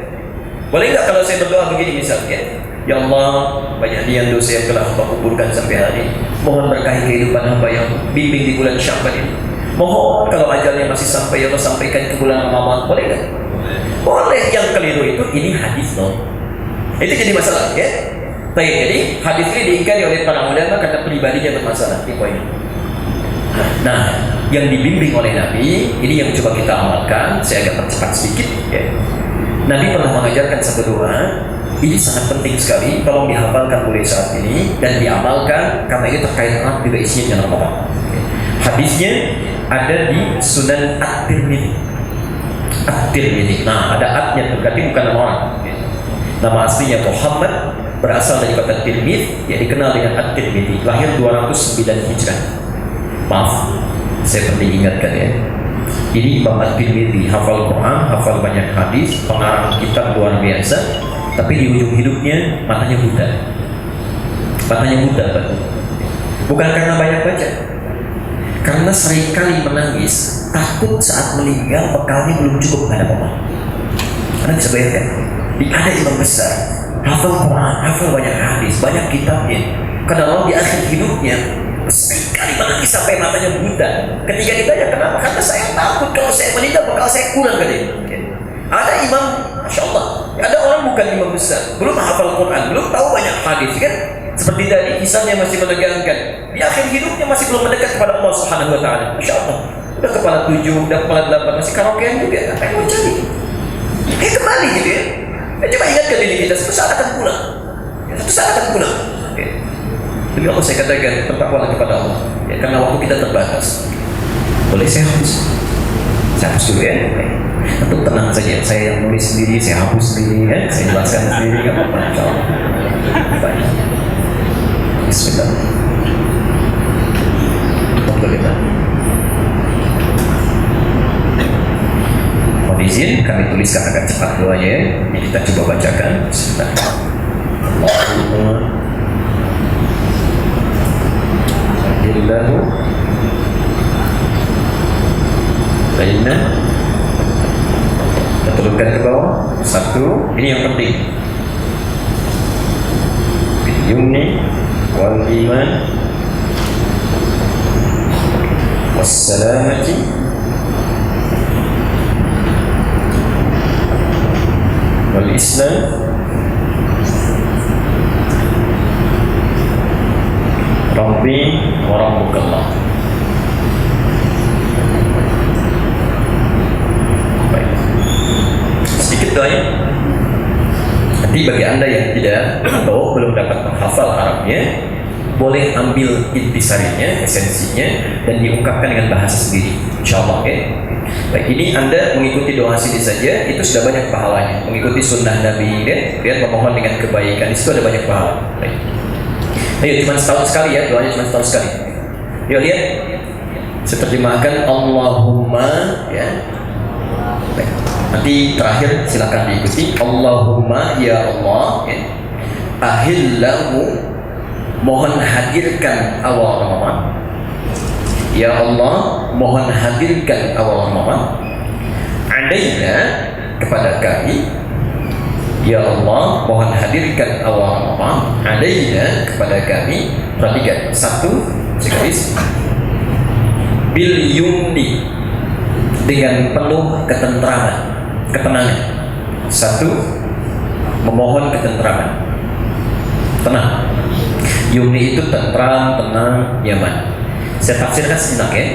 Boleh nggak kalau saya berdoa begini misalnya? Ya Allah, banyak niat dosa yang telah Hamba kuburkan sampai hari ini. Mohon berkahi kehidupan Hamba yang bimbing di bulan Sya'ban ini. Mohon kalau ajalnya masih sampai, ya Allah sampaikan ke bulan Ramadan. Boleh nggak? Boleh. Yang keliru itu ini hadis loh. Itu jadi masalah ya. Baik, jadi hadis ini diingkari oleh para ulama karena pribadinya bermasalah. Ini poin. Nah, yang dibimbing oleh Nabi ini yang coba kita amalkan. Saya agak percepat sedikit ya. Nabi pernah mengajarkan satu doa. Ini sangat penting sekali, tolong dihafalkan mulai saat ini dan diamalkan karena ini terkait erat juga isinya dengan Ramadan. Hadisnya ada di Sunan At-Tirmidzi. At-Tirmidzi. Nah, ada at-nya berarti bukan nama orang. Nama aslinya Muhammad, berasal dari kota Tirmidzi, yang dikenal dengan At-Tirmidzi. Lahir 209 Hijrah. Maaf, saya perlu ingatkan ya. Ini Imam At-Tirmidzi, hafal Quran, hafal banyak hadis, pengarang kitab luar biasa. Tapi di ujung hidupnya matanya buta. Matanya buta, betul. Bukan karena banyak baca, karena seringkali menangis, takut saat meninggal bekalnya belum cukup menghadap Allah. Anda bisa bayangkan, ada imam besar, hafal Quran, hafal banyak hadis, banyak kitabnya. Karena di akhir hidupnya seringkali menangis sampai matanya buta. Ketika ditanya kenapa, karena saya takut kalau saya meninggal bekal saya kurang kali. Ada imam, Masya Allah, ada orang bukan imam besar, belum hafal Quran, belum tahu banyak hadis kan? Seperti tadi kisahnya masih menegangkan. Di akhir hidupnya masih belum mendekat kepada Allah Subhanahu Wa Taala. Masya Allah, udah kepala 7, udah kepala 8, masih karaokean juga. Apa yang mau cari? Kembali gitu ya. Coba ingatkan diri kita, suatu saat akan pulang. Suatu saat akan pulang. Demi Allah saya katakan, bertakwalah kepada Allah. Ya, karena waktu kita terbatas. Boleh saya hapus? Saya hapus dulu ya. Untuk tenang saja, saya yang nulis sendiri, saya hapus sendiri, ya. Saya jelaskan sendiri, nggak apa-apa. Insyaallah. Baik. Bismillah. Alhamdulillah. Mohon izin, kami tuliskan agak cepat doanya. Ini kita coba bacakan. Bismillah. Allahumma Allahu baina. Kita turunkan ke bawah. Satu, ini yang penting. Yumni wal iman wassalamati wal islam Rabbi wa Rabbukallah. Baik. Sedikit doanya. Nanti bagi Anda yang tidak atau belum dapat menghafal Arabnya, boleh ambil intisarinya, esensinya, dan diungkapkan dengan bahasa sendiri. InsyaAllah ya. Baik, ini Anda mengikuti doa sini saja, itu sudah banyak pahalanya. Mengikuti sunnah Nabi, ya, memohon dengan kebaikan, itu ada banyak pahala. Baik. Ayo, cuma setahun sekali ya, doanya cuma setahun sekali. Yuk lihat, saya terjemahkan Allahumma ya. Baik. Nanti terakhir silakan diikuti. Allahumma ya Allah ya. Ahillahu, mohon hadirkan awal Ramadan. Ya Allah, mohon hadirkan awal Ramadan. Alaina, kepada kami. Ya Allah, mohon hadirkan awal Ramadan. Alaina, kepada kami. Perhatikan, satu segaris bil yumni, dengan penuh ketentraman, ketenangan. Satu, memohon ketentraman, tenang. Yumni itu tentram, tenang, nyaman. Saya tafsirkan sejenak ya.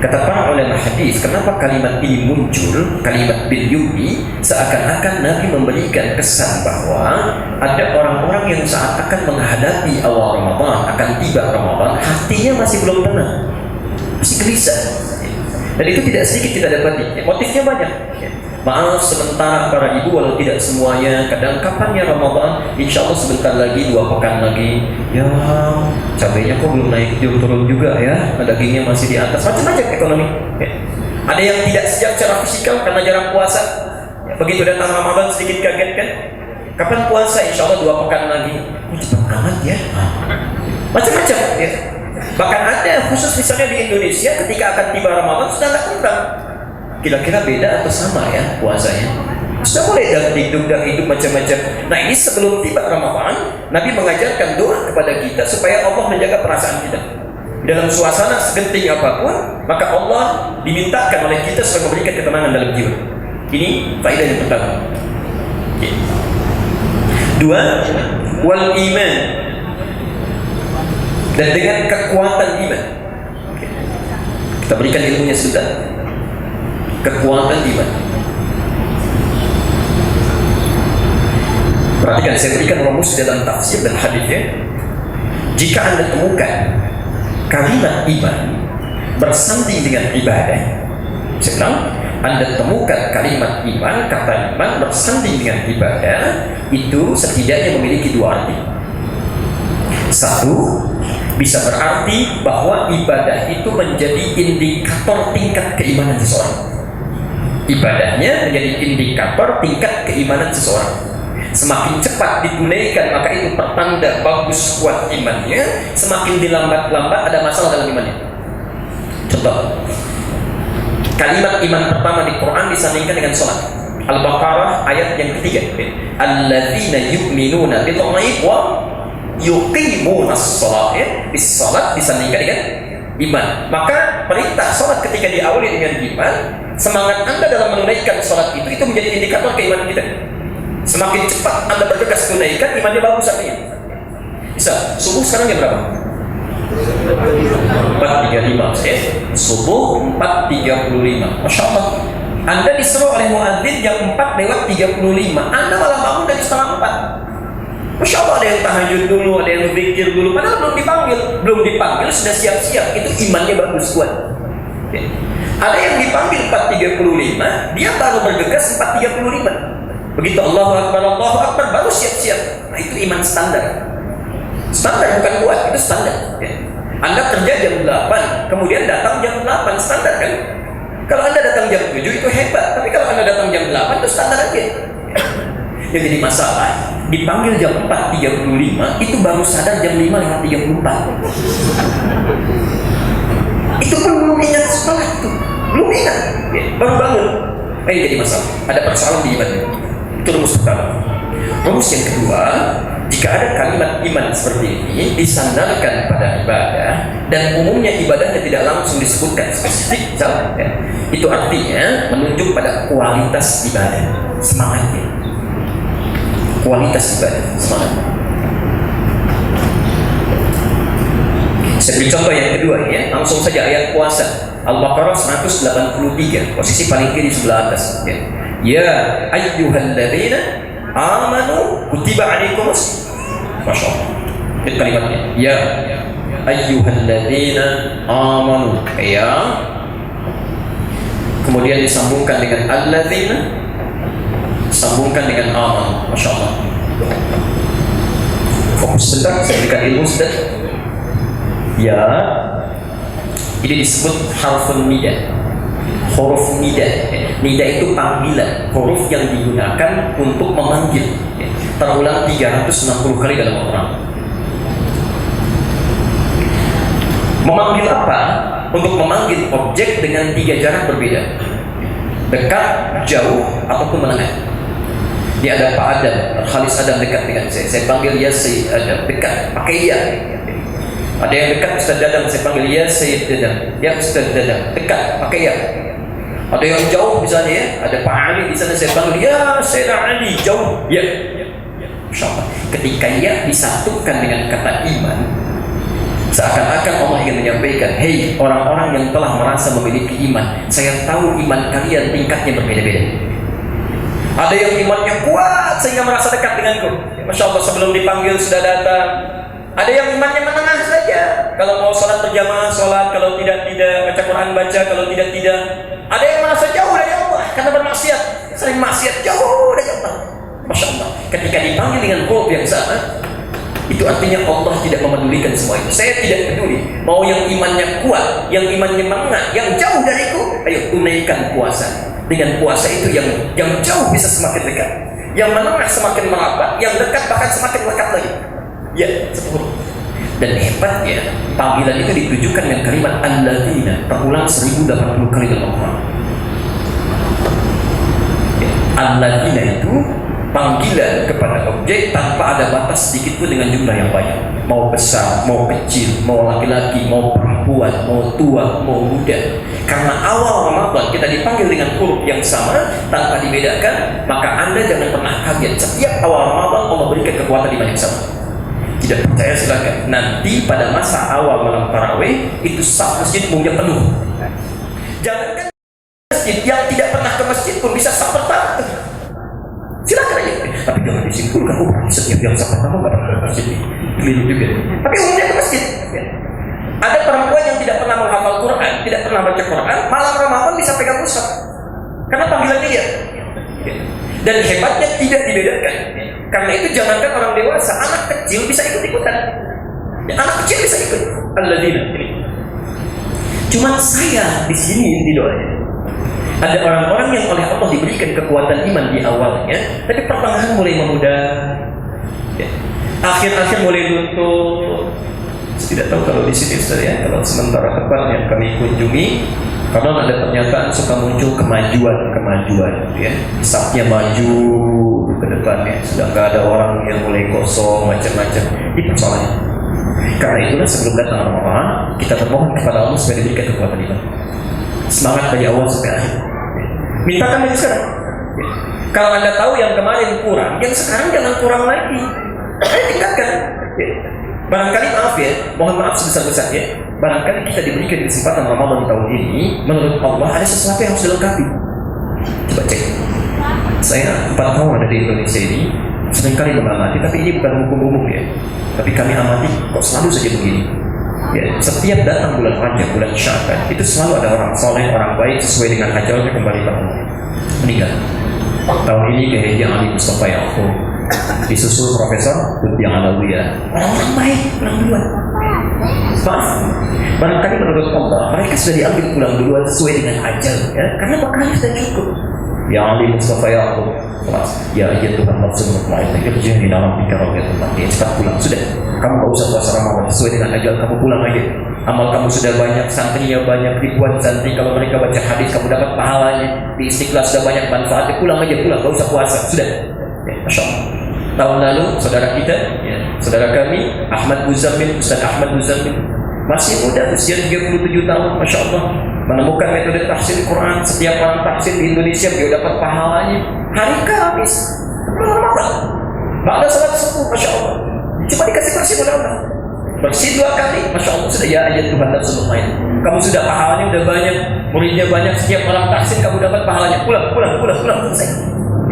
Kata para ulama hadis, kenapa kalimat ini muncul, kalimat bil yumi, seakan-akan Nabi memberikan kesan bahwa ada orang-orang yang saat akan menghadapi awal Ramadan, akan tiba Ramadan, hatinya masih belum tenang, masih gelisah. Dan itu tidak sedikit kita dapati. Motifnya banyak. Maaf sementara para ibu, walau tidak semuanya. Kadang kapannya Ramadan? Insya Allah sebentar lagi, 2 pekan lagi. Ya, cabainya kok belum naik, belum turun juga ya. Dagingnya masih di atas. Macam-macam ekonomi. Ya. Ada yang tidak siap secara fisikal karena jarang puasa. Ya, begitu datang Ramadan sedikit kaget kan? Kapan puasa? Insya Allah 2 pekan lagi. Cepat amat ya. Macam-macam. Ya. Bahkan ada khusus misalnya di Indonesia ketika akan tiba Ramadan sudah nggak kurang. Kira-kira beda atau sama ya puasanya? Sudah mulai dagding-dugdang hidup macam-macam. Nah ini sebelum tiba Ramadan, Nabi mengajarkan doa kepada kita supaya Allah menjaga perasaan kita. Dalam suasana segenting apapun, maka Allah dimintakan oleh kita supaya memberikan ketenangan dalam jiwa. Ini faedah yang pertama. Okay. 2, wal iman. Dan dengan kekuatan iman. Okay. Kita berikan ilmunya sebentar. Kekuatan iman. Perhatikan, saya berikan rumus dalam tafsir dan hadisnya. Jika Anda temukan kalimat iman bersanding dengan ibadah, saya bilang, Anda temukan kalimat iman, kata iman bersanding dengan ibadah, itu setidaknya memiliki 2 arti. 1, bisa berarti bahwa ibadah itu menjadi indikator tingkat keimanan seseorang. Ibadahnya menjadi indikator tingkat keimanan seseorang. Semakin cepat ditunaikan, maka itu pertanda bagus kuat imannya. Semakin dilambat-lambat, ada masalah dalam imannya. Contoh, kalimat iman pertama di Quran disandingkan dengan sholat. Al-Baqarah ayat yang ketiga. Alladzina yu'minuna bil ghaib wa yuqimunas shalah. Bis-shalat disandingkan dengan iman. Maka perintah sholat ketika diawali dengan iman, semangat Anda dalam menunaikan sholat itu menjadi indikator keimanan kita. Semakin cepat Anda bergegas tunaikan, imannya bagus artinya. Bisa, subuh sekarang jam berapa? 4.35 ya. Subuh 4.35. Masya Allah. Anda disuruh oleh muadzin jam 4:35. Anda malah bangun dari setengah 4. Masya Allah, ada yang tahajud dulu, ada yang zikir dulu, padahal belum dipanggil sudah siap-siap. Itu imannya bagus kuat. Ya. Ada yang dipanggil 4.35, dia baru bergegas 4.35. Begitu Allahu Akbar baru siap-siap. Nah itu iman standar. Standar bukan kuat, itu standar. Ya. Anda kerja jam 8, kemudian datang jam 8, standar kan? Kalau Anda datang jam 7 itu hebat, tapi kalau Anda datang jam 8 itu standar aja. Ya. Yang jadi masalah, dipanggil jam 4.35, itu baru sadar jam 5:34. Itu pun belum ingat sholat itu, belum ingat, ya, baru bangun. Ini jadi masalah, ada persoalan di ibadah. Itu rumus pertama. Rumus yang kedua, jika ada kalimat iman seperti ini disandarkan pada ibadah dan umumnya ibadahnya tidak langsung disebutkan spesifik, misalnya, ya, itu artinya menunjuk pada kualitas ibadah, semangatnya. Kualitas ibadah, semangatnya. Saya beri contoh yang kedua ya, langsung saja ayat puasa. Al-Baqarah 183, posisi paling kiri sebelah atas. Ya ayyuhalladzina amanu kutiba alaikumus. Masya Allah. Itu kalimatnya. Ya ayyuhalladzina amanu. Ya. Kemudian disambungkan dengan alladzina. Sambungkan dengan aman. Masya Allah. Fokus sebentar, saya berikan ilmu sedikit. Ya, ini disebut harfun nida, huruf nida. Nida itu panggilan, huruf yang digunakan untuk memanggil. Terulang 360 kali dalam Al-Quran. Memanggil apa? Untuk memanggil objek dengan 3 jarak berbeda: dekat, jauh, ataupun menengah. Dia ada Pak Adam, Khalis Adam dekat dengan saya panggil ya Sayyid Adam, dekat, pakai ya. Ada yang dekat Ustaz Dadang, saya panggil ya Sayyid Dadang, ya Ustaz Dadang, dekat, pakai ya. Ada yang jauh misalnya ya, ada Pak Ali di sana, saya panggil ya Sayyid Ali, jauh, ya. Masya Allah. Ketika ya disatukan dengan kata iman, Seakan-akan Allah ingin menyampaikan, hei orang-orang yang telah merasa memiliki iman, saya tahu iman kalian tingkatnya berbeda-beda. Ada yang imannya kuat sehingga merasa dekat denganku, Masya Allah, sebelum dipanggil sudah datang. Ada yang imannya menengah saja, kalau mau sholat berjamaah sholat, kalau tidak baca Quran baca, kalau tidak. Ada yang merasa jauh dari Allah karena bermaksiat, sering maksiat jauh dari Allah. Masya Allah, ketika dipanggil dengan qulub yang sama, itu artinya Allah tidak memedulikan semua itu. Saya tidak peduli, mau yang imannya kuat, yang imannya menengah, yang jauh dariku, ayo tunaikan puasa. Dengan puasa itu yang jauh bisa semakin dekat, yang menengah semakin merapat, yang dekat bahkan semakin lekat lagi. Ya, 10. Dan hebatnya panggilan itu ditujukan dengan kalimat alladzina, terulang 1080 kali dalam Al-Quran. Alladzina itu panggilan kepada objek tanpa ada batas sedikit pun dengan jumlah yang banyak. Mau besar, mau kecil, mau laki-laki, mau perempuan, mau tua, mau muda. Karena awal Ramadan kita dipanggil dengan huruf yang sama tanpa dibedakan, maka Anda jangan pernah kaget. Setiap awal Ramadan Allah berikan kekuatan iman yang sama. Tidak percaya silakan. Nanti pada masa awal malam tarawih itu saf masjid umumnya penuh. Jangankan masjid yang tidak pernah ke masjid pun bisa saf pertama. Silakan aja. Tapi jangan disimpulkan, setiap yang saf pertama nggak pernah ke masjid. Keliru juga. Tapi umumnya ke masjid. Ada perempuan yang tidak pernah menghafal Quran, tidak pernah baca Quran, malam Ramadan bisa pegang mushaf. Karena panggilan dia. Dan hebatnya tidak dibedakan. Karena itu jangankan orang dewasa, anak kecil bisa ikut-ikutan. Anak kecil bisa ikut. Alladzina ini. Cuma saya di sini di doanya. Ada orang-orang yang oleh Allah diberikan kekuatan iman di awalnya, tapi pertengahan mulai memudar. Akhir-akhir mulai luntur. Tidak tahu kalau di sini Ustaz ya, kalau sementara tempat yang kami kunjungi, karena ada pernyataan suka muncul kemajuan, ya, safnya maju ke depannya, sudah nggak ada orang yang mulai kosong macam-macam. Itu persoalannya. Karena itulah sebelum datang Ramadan, kita bermohon kepada Allah supaya diberikan kekuatan iman, semangat dari awal sampai akhir. Mintakan dari sekarang. Ya. Kalau Anda tahu yang kemarin kurang, yang sekarang jangan kurang lagi. Tingkatkan. Ya. Barangkali maaf ya, mohon maaf sebesar-besarnya. Barangkali kita diberikan kesempatan Ramadan tahun ini, menurut Allah ada sesuatu yang harus dilengkapi. Coba cek. Saya 4 tahun ada di Indonesia ini, seringkali mengamati, tapi ini bukan hukum-hukum ya. Tapi kami amati kok selalu saja begini. Ya, setiap datang bulan Rajab, bulan Sya'ban, itu selalu ada orang soleh, orang baik sesuai dengan ajalnya kembali meninggal. Tahun ini Kiai Ali Mustafa Yaakob, disusul Profesor Lutfi Alawiyah. Orang baik pulang duluan. Maaf, barangkali menurut Allah mereka sudah diambil pulang duluan sesuai dengan ajal, ya, karena bakalnya sudah cukup. Ya Ali Mustafa Yaakob, ya Tuhan nafsu mutmainnah, kerja di dalam pikiran tempat dia cepat pulang. Sudah, kamu tak usah puasa Ramadan sesuai dengan ajal, kamu pulang aja. Amal kamu sudah banyak, santrinya banyak, ribuan santri. Kalau mereka baca hadis kamu dapat pahalanya. Di Istiqlal sudah banyak manfaatnya, pulang aja, pulang, tak usah puasa. Sudah, ya, Masya Allah. Tahun lalu saudara kita, ya, saudara kami Ahmad Muzammil, Ustaz Ahmad Muzammil, masih muda, usia 37 tahun, Masya Allah, menemukan metode tahsil Quran. Setiap orang tahsil di Indonesia dia dapat pahalanya. Hari Kamis bulan Ramadan, pada salat subuh, Masya Allah, cuma dikasih bersih mudah-mudahan, bersih 2 kali, Masya Allah, sudah ya ayat Tuhan dan seluruh lain. Kamu sudah pahalanya udah banyak, muridnya banyak, setiap orang tahsil kamu dapat pahalanya. Pulang, selesai.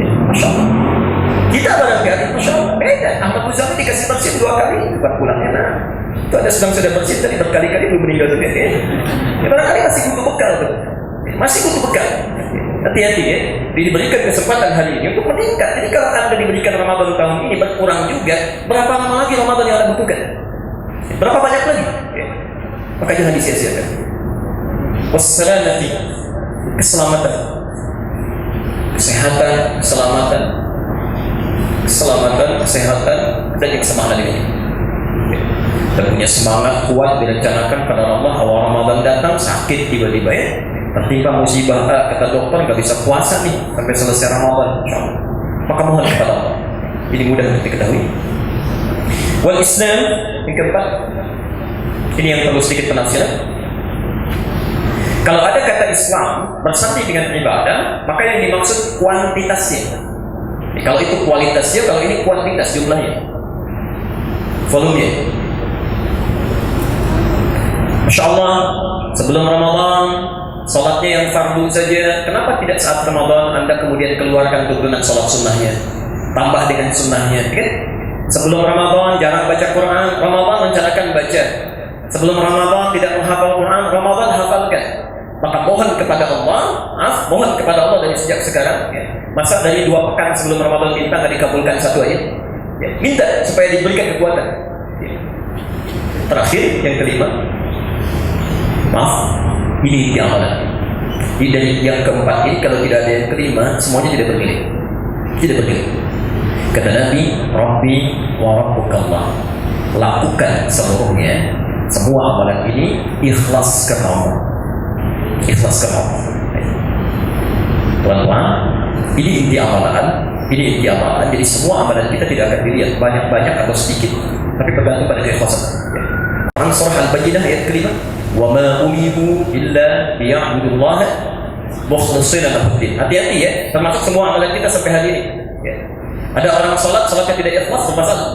Ya, Masya Allah. Kita barangkali, Masya Allah, beda. Ahmad Muzammil dikasih bersih 2 kali, bukan pulangnya. Nah, itu ada sedang sudah bersih tadi berkali-kali belum meninggal dunia. Ya, barangkali masih butuh bekal tuh. Masih butuh bekal. Hati-hati ya. Diberikan kesempatan hari ini untuk meningkat. Jadi kalau Anda diberikan Ramadan tahun ini berkurang juga, berapa lama lagi Ramadan yang Anda butuhkan? Berapa banyak lagi? Ya. Maka jangan disia-siakan. Wassalamati, keselamatan, kesehatan, kesehatan, dan yang semangat ini. Dan punya semangat kuat direncanakan pada Allah. Awal Ramadan datang sakit tiba-tiba ya, tertimpa musibah, kata dokter nggak bisa puasa nih sampai selesai Ramadan. Maka mohon kepada Allah. Ini mudah untuk diketahui. Wal Islam yang keempat, ini yang perlu sedikit penafsiran. Kalau ada kata Islam bersanding dengan ibadah, maka yang dimaksud kuantitasnya. Kalau itu kualitasnya, kalau ini kuantitas jumlahnya, volumenya. Masya Allah, sebelum Ramadan sholatnya yang fardu saja. Kenapa tidak saat Ramadan Anda kemudian keluarkan tuntunan sholat sunnahnya, tambah dengan sunnahnya, kan? Sebelum Ramadan jarang baca Quran, Ramadan rencanakan baca. Sebelum Ramadan tidak menghafal Quran, Ramadan hafalkan. Maka mohon kepada Allah, mohon kepada Allah dari sejak sekarang. Ya. Masa dari 2 pekan sebelum Ramadan minta nggak dikabulkan satu aja? Ya. Minta supaya diberikan kekuatan. Ya. Terakhir yang kelima, maaf, ini amalan. Di dari yang keempat ini kalau tidak ada yang kelima, semuanya tidak bernilai. Tidak bernilai. Kata Nabi, Rabbi wa Rabbukallah. Lakukan seluruhnya, semua amalan ini ikhlas karena Allah. Ikhlas karena Allah. Tuan-tuan, ini inti amalan. Ini inti amalan. Jadi semua amalan kita tidak akan dilihat banyak-banyak atau sedikit, tapi bergantung pada keikhlasan. Quran surah Al-Baqarah ayat kelima, wa ma umiru illa liya'budullaha mukhlishina lahu-d-din. Hati-hati ya, termasuk semua amalan kita sampai hari ini. Ya. Ada orang salatnya tidak ikhlas, bermasalah.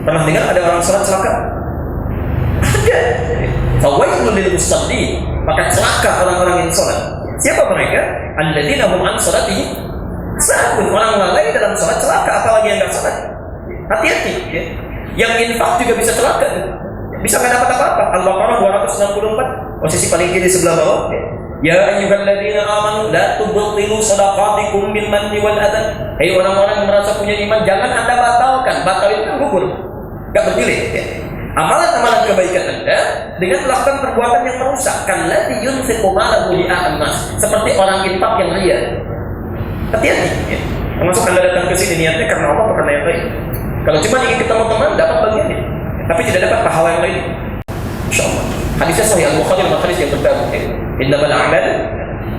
Pernah dengar ada orang salat celaka? Ada. Fawailul lil musallin, maka celaka orang-orang yang salat. Siapa mereka? Alladzina hum an salatihim sahun. Orang lalai dalam salat celaka, apalagi yang enggak salat. Hati-hati ya. Yang infak juga bisa celaka. Bisa nggak dapat apa-apa. Al-Baqarah 264, posisi paling kiri sebelah bawah. Ya ayyuhalladzina amanu la tubtilu shadaqatikum bil manni wal adha. Hei orang-orang yang merasa punya iman, jangan Anda batalkan. Batal itu gugur, enggak bernilai. Ya. Amalan-amalan kebaikan Anda dengan melakukan perbuatan yang merusak. Kalladzi yunfiqu malahu ria'an nas. Seperti orang infak yang ria. Hati-hati. Ya. Termasuk Anda datang ke sini niatnya karena Allah, karena yang lain. Kalau cuma ingin ketemu teman, dapat bagiannya, tapi tidak dapat pahala yang lain. Insyaallah. Hadisnya sahih Al-Bukhari dan hadis yang bertabu. Innamal a'malu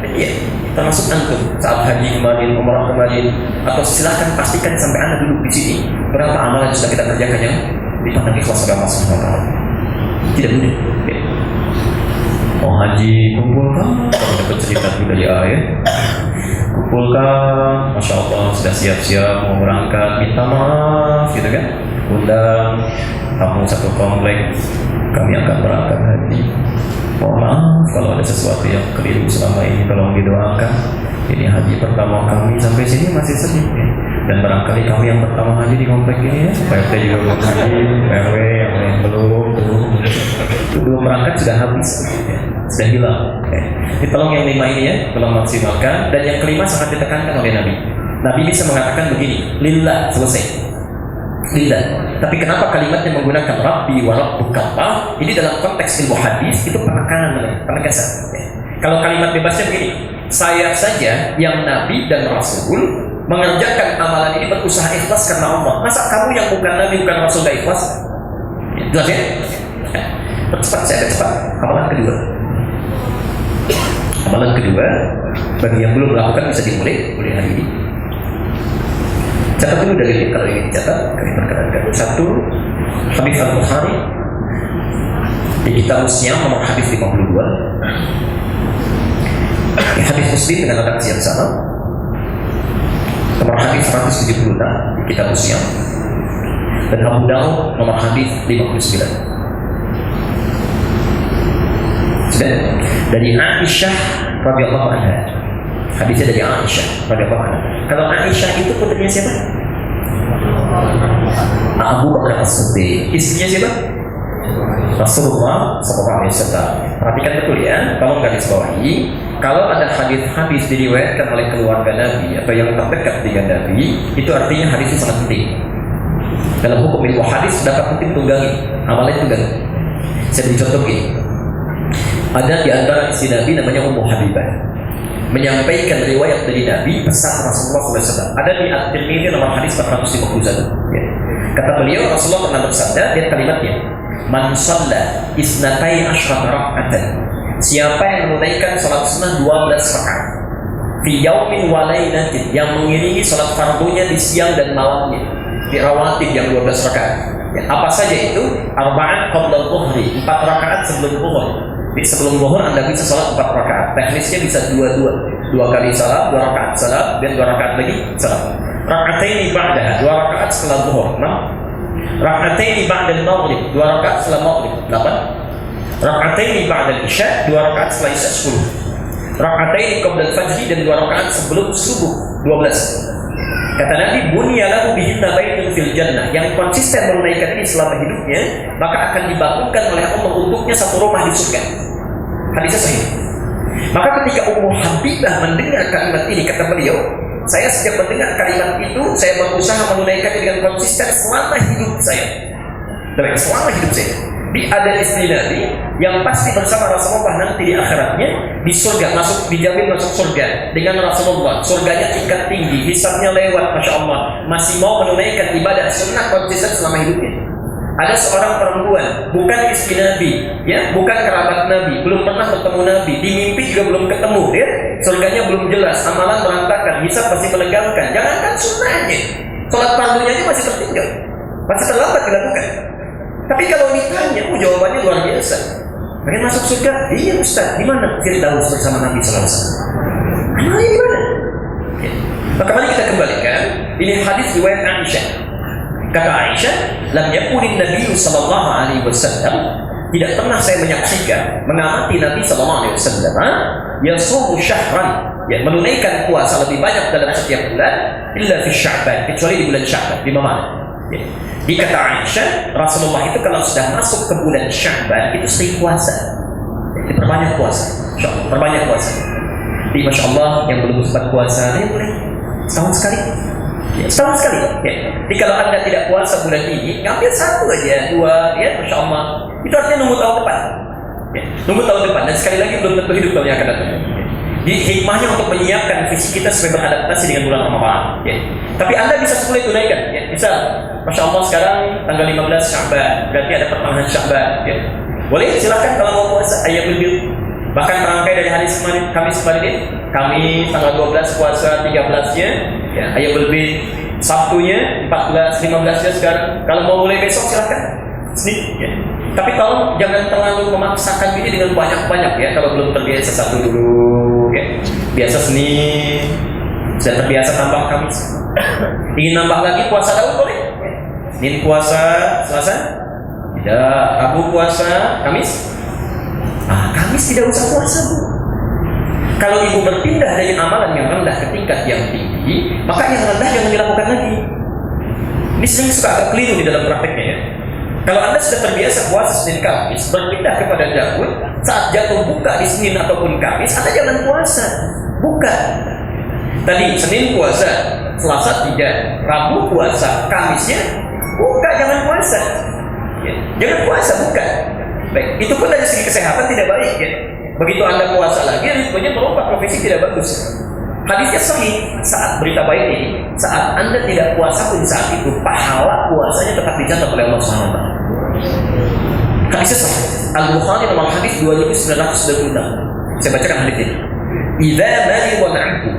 binniyat. Termasuk antum saat haji kemarin, umrah kemarin, atau silahkan pastikan sampai Anda duduk di sini berapa amalan yang sudah kita kerjakan yang dipandang ikhlas oleh Allah Subhanahu wa taala. Tidak mudah. Mau haji kumpulkan, kalau dapat cerita dulu dari ayat. Kumpulkan, Masya Allah sudah siap-siap mau berangkat, minta maaf gitu kan, undang kamu satu komplek, kami akan berangkat haji. Mohon maaf kalau ada sesuatu yang keliru selama ini, tolong didoakan. Ini haji pertama kami, sampai sini masih sedih ya. Dan barangkali kami yang pertama haji di komplek ini ya, PRT juga belum haji, RW yang lain belum berangkat sudah habis ya. Sudah hilang ya. Jadi tolong yang 5 ini ya, tolong maksimalkan. Dan yang kelima sangat ditekankan oleh Nabi. Nabi bisa mengatakan begini, lillah, selesai, lillah. Tapi kenapa kalimatnya menggunakan Rabbi wa Rabbukallah? Ini dalam konteks ilmu hadis itu penekanan, penegasan ya. Kalau kalimat bebasnya begini, saya saja yang Nabi dan Rasul mengerjakan amalan ini berusaha ikhlas karena Allah. Masa kamu yang bukan Nabi, bukan Rasul gak ikhlas? Ya, jelas ya? Cepat, saya ada cepat. Amalan kedua. Amalan kedua, bagi yang belum melakukan bisa dimulai mulai hari ini. Catat dulu dari ini, kalau ingin dicatat, kami perkenalkan. 1, hadis Al-Bukhari di kitab Muslim nomor hadis 52. Hadis Muslim dengan redaksi yang sama, nomor hadis 176 di kitab Muslim, dan Abu Daud nomor hadis 59. Sudah dari Aisyah radhiyallahu anha. Hadisnya dari Aisyah radhiyallahu anha. Kalau Aisyah itu putrinya siapa? Abu Bakar As-Siddiq. Istrinya siapa? Rasulullah SAW. Perhatikan betul ya, tolong garis bawahi. Kalau ada hadis-hadis diriwayatkan oleh keluarga Nabi atau yang terdekat dengan Nabi, itu artinya hadis itu sangat penting. Dalam hukum ilmu hadis dapat penting tunggangi, amalnya tunggangi. Saya beri contoh gini. Ada di antara istri Nabi namanya Ummu Habibah, menyampaikan riwayat dari Nabi pesan Rasulullah SAW. Ada di At-Tirmidzi nomor hadis 451. Ya. Kata beliau, Rasulullah pernah bersabda, lihat kalimatnya, man shalla isnatai asyrata rak'atan. Siapa yang menunaikan salat sunnah 12 rakaat fi yaumin wa lailatin, yang mengiringi salat fardunya di siang dan malamnya, di rawatib yang 12 rakaat. Ya, apa saja itu? Arba'at qabla dhuhri, 4 rakaat sebelum zuhur. Di sebelum zuhur Anda bisa salat 4 rakaat. Teknisnya bisa 2 kali salat, 2 rakaat salat, dan 2 rakaat lagi salat. Raka'ataini ba'daha, 2 rakaat setelah zuhur, 6. Raka'ataini ba'da al-maghrib, 2 rakaat setelah maghrib, 8. Rak'ataini ba'da isya, 2 rakaat setelah isya 10. Rak'ataini qabla al-fajr, dan 2 rakaat sebelum subuh 12. Kata Nabi, bunya lahu bihinna baitun fil jannah. Yang konsisten menunaikan ini selama hidupnya, maka akan dibangunkan oleh Allah untuknya satu rumah di surga. Hadisnya sahih. Maka ketika Ummu Habibah mendengar kalimat ini, kata beliau, saya sejak mendengar kalimat itu, saya berusaha menunaikan dengan konsisten selama hidup saya. Dan selama hidup saya. Ada istri Nabi yang pasti bersama Rasulullah nanti di akhiratnya di surga, dijamin masuk surga dengan Rasulullah. Surganya tingkat tinggi, hisabnya lewat, masya Allah, masih mau menunaikan ibadah sunnah konsisten selama hidupnya. Ada seorang perempuan, bukan istri Nabi, ya, bukan kerabat Nabi, belum pernah bertemu Nabi, di mimpi juga belum ketemu, ya, surganya belum jelas, amalan berantakan, hisab masih menegangkan. Jangankan sunnahnya, sholat fardunya aja masih tertinggal, masih terlambat dilakukan. Tapi kalau ditanya, jawabannya luar biasa. Pengen masuk surga? Iya Ustaz. Di mana? Firdaus bersama Nabi SAW. Amalnya di mana? Ya. Maka mari kita kembalikan. Ini hadis riwayat Aisyah. Kata Aisyah, lam yakunin Nabi sallallahu alaihi wasallam, tidak pernah saya menyaksikan, mengamati Nabi sallallahu alaihi wasallam, yasumu syahran, ya, menunaikan puasa lebih banyak dalam setiap bulan, illa fi Sya'ban, kecuali di bulan Sya'ban. Di mana? Ya. Dikata Aisyah, Rasulullah itu kalau sudah masuk ke bulan Sya'ban itu sering puasa. Diperbanyak puasa, perbanyak puasa. Jadi masya Allah yang belum sempat puasa, dia boleh setahun sekali. Ya, setahun sekali. Ya. Jadi kalau anda tidak puasa bulan ini, ngambil 1 aja, 2, ya, masya Allah. Itu artinya nunggu tahun depan. Ya, nunggu tahun depan. Dan sekali lagi belum tentu hidup tahun yang akan datang. Jadi hikmahnya untuk menyiapkan fisik kita supaya beradaptasi dengan bulan Ramadan. Ya. Tapi anda bisa mulai tunaikan. Ya. Bisa, masya Allah sekarang tanggal 15 Sya'ban, berarti ada pertengahan Sya'ban. Ya. Boleh, silakan kalau mau puasa ayam lebih. Bahkan terangkai dari hadis Kamis kemarin, Kamis tanggal 12 puasa 13-nya, ya, ayam lebih. Sabtunya 14, 15-nya sekarang. Kalau mau mulai besok silakan. Senin. Ya. Tapi kalau jangan terlalu memaksakan ini dengan banyak-banyak, ya. Kalau belum terbiasa satu dulu, ya. Biasa Senin, sudah terbiasa tambah Kamis. Ingin nambah lagi puasa Daud boleh? Senin puasa Selasa, tidak. Rabu puasa Kamis. Kamis tidak usah puasa, Bu. Kalau ibu berpindah dari amalan yang rendah ke tingkat yang tinggi, maka yang rendah jangan dilakukan lagi. Ini sering suka agak keliru di dalam prakteknya, ya. Kalau anda sudah terbiasa puasa Senin Kamis, berpindah kepada Daud, saat jatuh buka di Senin ataupun Kamis, anda jangan puasa, buka. Tadi Senin puasa, Selasa tidak, Rabu puasa, Kamisnya buka, jangan puasa. Ya, jangan puasa, buka. Baik, itu pun dari segi kesehatan tidak baik, ya. Begitu anda puasa lagi, ritmenya merubah, profesi tidak bagus. Hadisnya sahih. Saat berita baik ini, saat anda tidak puasa pun saat itu pahala puasanya tetap dicatat oleh Allah SWT. Hadisnya sahih. Al-Bukhari nomor hadis 2926. Saya bacakan hadis ini. Idza mariwa al-'abdu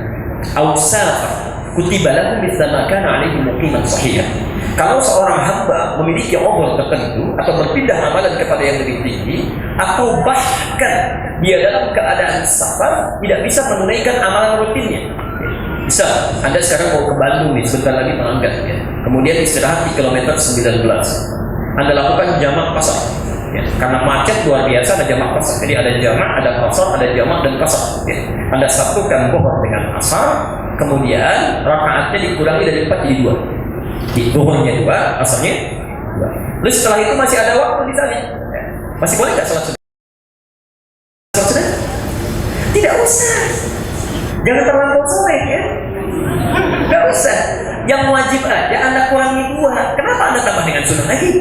aw safar kutiba lahu mithla ma kana 'alaihi muqiman sahihan. Kalau seorang hamba memiliki umur tertentu atau berpindah amalan kepada yang lebih tinggi, atau bahkan dia dalam keadaan safar tidak bisa menunaikan amalan rutinnya. Bisa, anda sekarang mau ke Bandung nih, sebentar lagi melanggar, ya. Kemudian istirahat di kilometer 19. Anda lakukan jamak qasar, ya. Karena macet luar biasa, ada jamak qasar. Jadi ada jamak, ada qasar, ada jamak dan qasar, ya. Anda satukan zuhur dengan asar, kemudian rakaatnya dikurangi dari 4 jadi 2. Di zuhurnya 2, asarnya 2. Lalu setelah itu masih ada waktu di sana, ya. Masih boleh nggak sholat sunnah? Tidak usah. Jangan terlalu sore, ya. Nggak usah. Yang wajib aja anda kurangi 2. Kenapa anda tambah dengan sunnah lagi?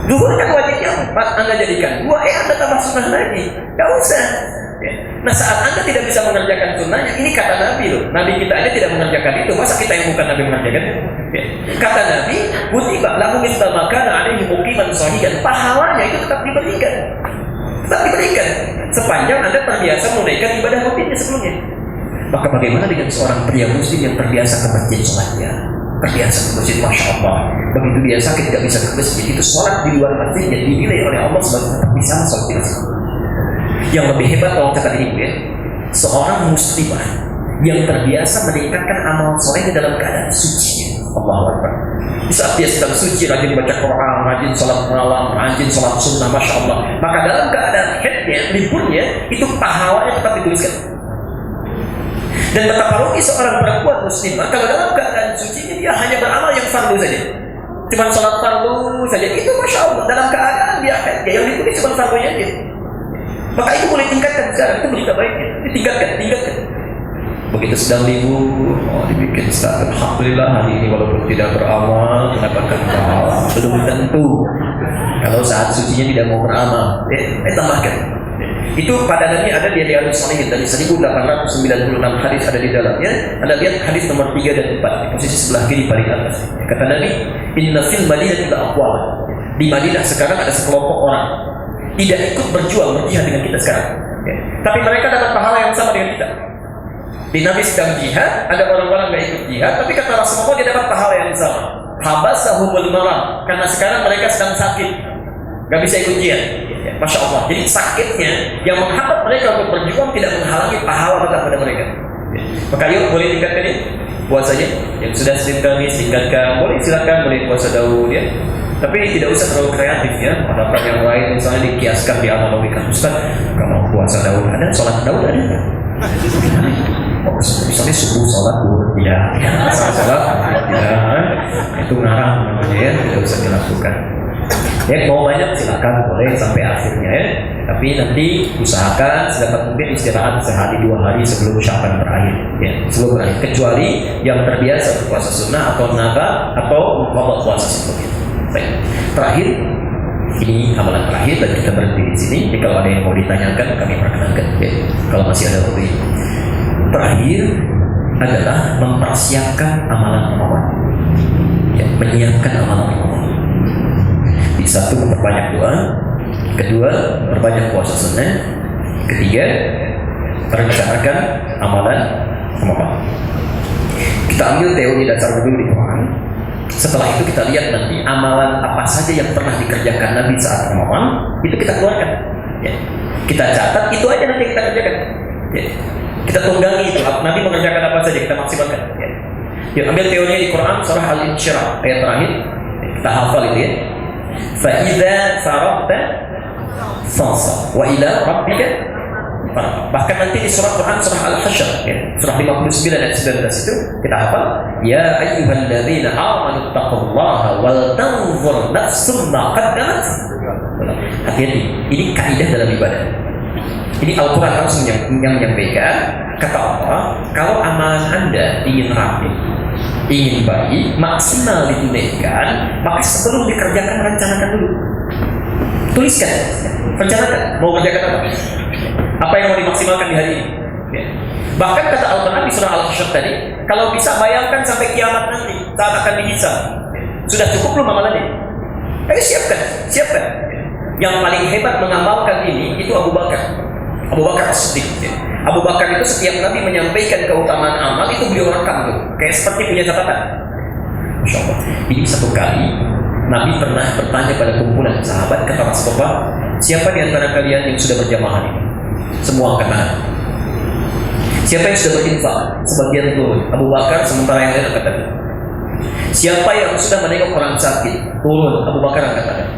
Zuhur kan wajibnya 4, anda jadikan 2, anda tambah sunnah lagi. Nggak usah. Ya. Nah, saat anda tidak bisa mengerjakan sunnahnya, ini kata Nabi loh. Nabi kita aja tidak mengerjakan itu, masa kita yang bukan Nabi mengerjakan? Ya. Kata Nabi, kutiba lahu mithla ma kana 'alaihi muqiman sahihan. Pahalanya itu tetap diberikan. Tetap diberikan sepanjang anda terbiasa menunaikan ibadah rutinnya sebelumnya. Maka bagaimana dengan seorang pria muslim yang terbiasa ke masjid sholatnya, terbiasa ke masjid, masya Allah, begitu dia sakit tidak bisa ke masjid, itu sholat di luar masjid yang dinilai oleh Allah sebagai tetap bisa sholat di masjid. Yang lebih hebat kalau kata ibu, ya, seorang muslimah yang terbiasa meningkatkan amal solehnya dalam keadaan suci. Allahu Akbar. Di saat dia sedang suci, rajin baca Quran, rajin sholat malam, rajin sholat sunnah, Masya Allah. Maka dalam keadaan haidnya, liburnya, itu pahalanya tetap dituliskan. Dan betapa rugi seorang perempuan muslimah kalau dalam keadaan sucinya dia hanya beramal yang fardu saja. Cuma sholat fardu saja, itu Masya Allah. Dalam keadaan dia haid, yang ditulis cuma fardunya aja. Maka itu boleh tingkatkan sekarang, itu berita baiknya. Tingkatkan. Begitu sedang libur, dibikin status, alhamdulillah hari ini walaupun tidak beramal mendapatkan pahala. Belum tentu. Kalau saat sucinya tidak mau beramal, tambahkan. Itu padanan ada di Riyadhus Shalihin dari 1896 hadis ada di dalamnya. Anda lihat hadis nomor 3 dan 4 di posisi sebelah kiri paling atas. Kata Nabi, Inna fil Madinah aqwam. Di Madinah sekarang ada sekelompok orang tidak ikut berjuang berjihad dengan kita sekarang. Tapi mereka dapat pahala yang sama dengan kita. Di Nabi sedang jihad, ada orang-orang yang ikut jihad, tapi kata Rasulullah dia dapat pahala yang sama. Habasahumul maram, karena sekarang mereka sedang sakit, gak bisa ikut jihad. Masya Allah. Jadi sakitnya yang menghambat mereka untuk berjuang tidak menghalangi pahala tetap pada mereka. Maka yuk boleh tingkatkan ini puasanya. Yang sudah Senin Kamis tingkatkan, boleh silakan, boleh puasa Daud ya. Tapi tidak usah terlalu kreatif ya. Ada yang lain misalnya dikiaskan di analogikan Ustaz, kalau puasa Daud ada, sholat Daud ada nggak? Misalnya subuh sholat duhur tidak, sholat tidak, itu ngarang namanya ya, tidak usah dilakukan. Ya mau banyak silakan boleh sampai akhirnya ya. Tapi nanti usahakan sedapat mungkin istirahat sehari 2 hari sebelum Sya'ban berakhir ya, sebelum berakhir. Kecuali yang terbiasa berpuasa sunnah atau naga atau wabak puasa seperti itu. Baik. Terakhir, ini amalan terakhir dan kita berhenti di sini. Jadi kalau ada yang mau ditanyakan kami perkenankan ya. Kalau masih ada waktu. Terakhir adalah mempersiapkan amalan Ramadan. Ya, menyiapkan amalan Ramadan. Di satu memperbanyak doa, kedua memperbanyak puasa sunnah, ketiga merencanakan amalan Ramadan. Kita ambil teori dasar dulu di Quran. Setelah itu kita lihat nanti amalan apa saja yang pernah dikerjakan Nabi saat Ramadan itu kita keluarkan. Ya. Kita catat itu aja nanti kita kerjakan. Ya. Kita tunggangi itu Nabi mengerjakan apa saja kita maksimalkan. Ya. Yuk ambil teorinya di Quran surah Al-Insyirah ayat terakhir. Ya, kita hafal itu ya. Fa'idha farabta fansa wa ila rabbika. Bahkan nanti di surah Quran surah Al-Hasyr ya, surah 59 ayat 19 itu kita hafal ya ayyuhalladzina amanu taqullaha wal tanzur nafsum ma qaddamat. Hati-hati, ini kaidah dalam ibadah. Ini Al-Quran harus menyampaikan kata Allah, kalau amalan Anda ingin rapi, ingin baik, maksimal ditunaikan, maka sebelum dikerjakan rencanakan dulu. Tuliskan, rencanakan mau kerjakan apa? Apa yang mau dimaksimalkan di hari ini? Ya. Bahkan kata Al-Quran di surah Al-Hasyr tadi, kalau bisa bayangkan sampai kiamat nanti saat akan dihisab. Sudah cukup belum amalannya? Ayo siapkan. Yang paling hebat mengamalkan ini itu Abu Bakar. Abu Bakar As-Siddiq. Ya. Abu Bakar itu setiap Nabi menyampaikan keutamaan amal itu beliau rekam tuh, kayak seperti punya catatan. Masya Allah. Ini satu kali Nabi pernah bertanya pada kumpulan sahabat, kata Rasulullah, siapa di antara kalian yang sudah berjamaah ini? Semua angkat tangan. Siapa yang sudah berinfak? Sebagian turun. Abu Bakar, sementara yang lain angkat tangan. Siapa yang sudah menengok orang sakit? Turun. Abu Bakar angkat tangan.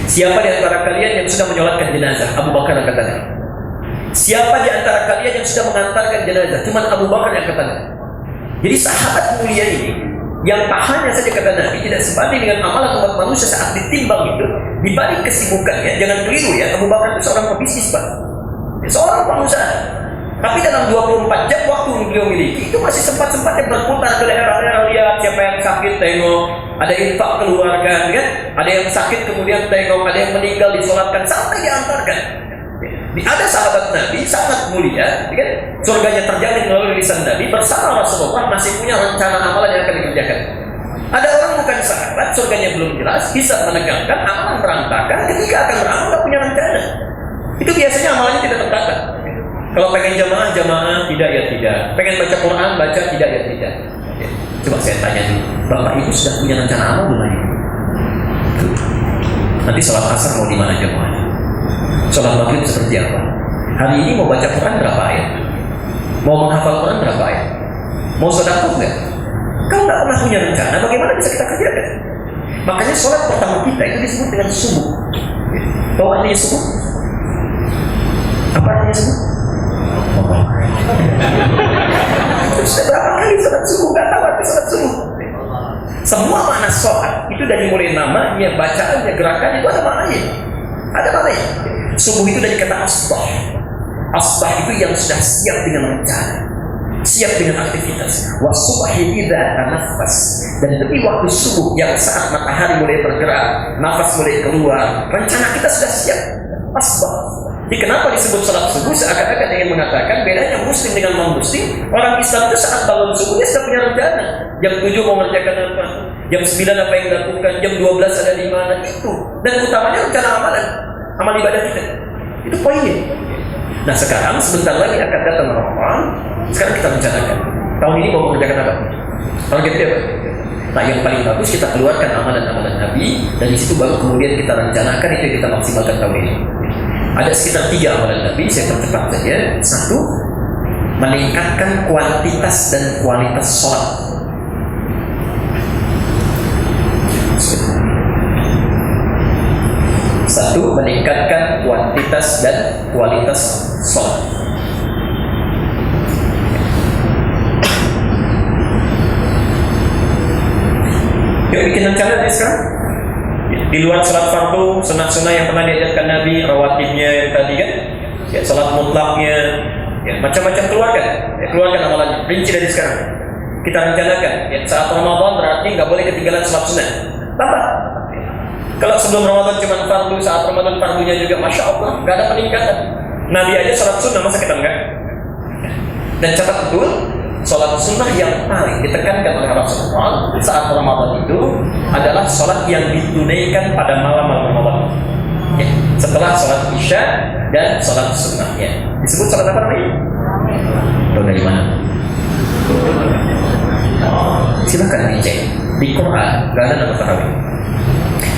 Siapa di antara kalian yang sudah menyolatkan jenazah? Abu Bakar angkat tangan. Siapa di antara kalian yang sudah mengantarkan jenazah? Cuma Abu Bakar yang angkat tangan. Jadi sahabat mulia ini yang pahanya saja kata Nabi tidak sebanding dengan amalan umat manusia saat ditimbang itu. Dibalik kesibukannya, jangan keliru ya, Abu Bakar itu seorang pebisnis Pak. Seorang pengusaha. Tapi dalam 24 jam waktu yang beliau miliki itu masih sempat-sempatnya berputar ke daerah-daerah, lihat siapa yang sakit tengok, ada infak keluarga, kan? Ada yang sakit kemudian tengok, ada yang meninggal disolatkan sampai diantarkan. Ada sahabat Nabi sangat mulia, kan? Surganya terjamin melalui lisan Nabi bersama Rasulullah masih punya rencana amalan yang akan dikerjakan. Ada orang bukan sahabat, surganya belum jelas, hisab menegangkan, amalan berantakan, ketika akan beramal tak punya rencana. Itu biasanya amalannya tidak tertata. Kalau pengen jamaah, tidak ya tidak. Pengen baca Quran, tidak ya tidak. Ya. Coba saya tanya dulu, Bapak Ibu sudah punya rencana amal belum ini? Nanti sholat asar mau di mana jamaahnya? Sholat maghrib seperti apa? Hari ini mau baca Quran berapa ayat? Mau menghafal Quran berapa ayat? Mau sedekah enggak? Kalau nggak pernah punya rencana, bagaimana bisa kita kerjakan? Makanya sholat pertama kita itu disebut dengan subuh. Tahu artinya subuh? Apa artinya subuh? Sudah berapa kali sholat subuh? Nggak tahu arti sholat subuh. Semua makna sholat itu dari mulai namanya, bacaannya, gerakannya itu ada maknanya. Ada maknanya. Subuh itu dari kata asbah. Asbah itu yang sudah siap dengan rencana, siap dengan aktivitas. Wasubhi idza tanaffas, dan demi waktu subuh yang saat matahari mulai bergerak, nafas mulai keluar, rencana kita sudah siap. Asbah. Jadi kenapa disebut salat subuh? Seakan-akan ingin mengatakan bedanya muslim dengan non-muslim. Orang Islam itu saat bangun subuh dia sudah punya rencana. Jam 7 mau mengerjakan apa, jam 9 apa yang dilakukan, jam 12 ada di mana, itu. Dan utamanya rencana amalan, amal ibadah kita. Itu poinnya. Nah sekarang sebentar lagi akan datang Ramadan. Sekarang kita rencanakan tahun ini mau mengerjakan apa? Target apa? Nah yang paling bagus kita keluarkan amalan-amalan Nabi, dan di situ baru kemudian kita rencanakan itu yang kita maksimalkan tahun ini. Ada sekitar 3 amalan Nabi, saya percepat saja. 1. Meningkatkan kuantitas dan kualitas sholat. Satu, meningkatkan kuantitas dan kualitas sholat. Yuk bikin rencana nih sekarang. Di luar sholat fardu, sunnah-sunnah yang pernah diajarkan Nabi, rawatibnya yang tadi kan, ya sholat mutlaknya, ya macam-macam keluarkan, ya keluarkan amalannya. Rinci dari sekarang. Kita rencanakan. Ya, saat Ramadan berarti nggak boleh ketinggalan sholat sunnah. Tambah. Kalau sebelum Ramadan cuma fardu, saat Ramadan fardunya juga Masya Allah, nggak ada peningkatan. Nabi aja sholat sunnah, masa kita enggak? Dan catat betul, sholat sunnah yang paling ditekankan oleh Rasulullah saat Ramadan itu adalah sholat yang ditunaikan pada malam-malam Ramadan. Ya, setelah sholat Isya dan sholat sunnahnya. Disebut sholat apa namanya? Tahu dari mana? Silakan dicek. Di Quran nggak ada nama tarawih.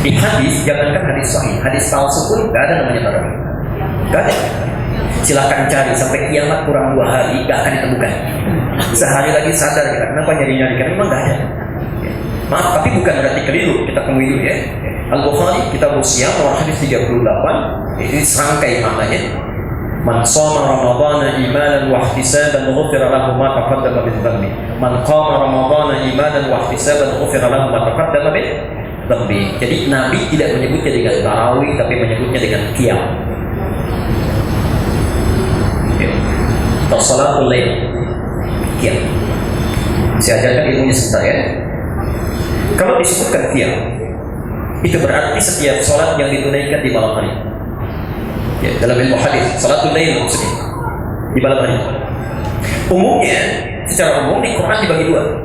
Di hadis, jangankan hadis sahih, hadis palsu pun nggak ada namanya tarawih. Nggak ada. Silakan cari sampai kiamat kurang 2 hari, nggak akan ditemukan. Sehari lagi sadar kita, kenapa nyari-nyari? Karena memang nggak ada. Ya. Maaf, tapi bukan berarti keliru. Kita temui dulu ya. Al-Bukhari, Kitab Siyam, nomor hadis 38. Ini serangkai maknanya. Man shoma Ramadhana imanan wa ihtisaban ghufira lahu ma taqaddama min dhanbi. Man qama Ramadhana imanan wa ihtisaban ghufira lahu ma taqaddama min dhanbi. Jadi Nabi tidak menyebutnya dengan tarawih, tapi menyebutnya dengan qiyam. Atau salatul lail. Qiyam. Saya ajarkan ilmunya sebentar ya. Kalau disebutkan qiyam, itu berarti setiap sholat yang ditunaikan di malam hari. Ya, dalam ilmu hadis, salatul lail maksudnya di malam hari. Umumnya, secara umum di Quran dibagi 2.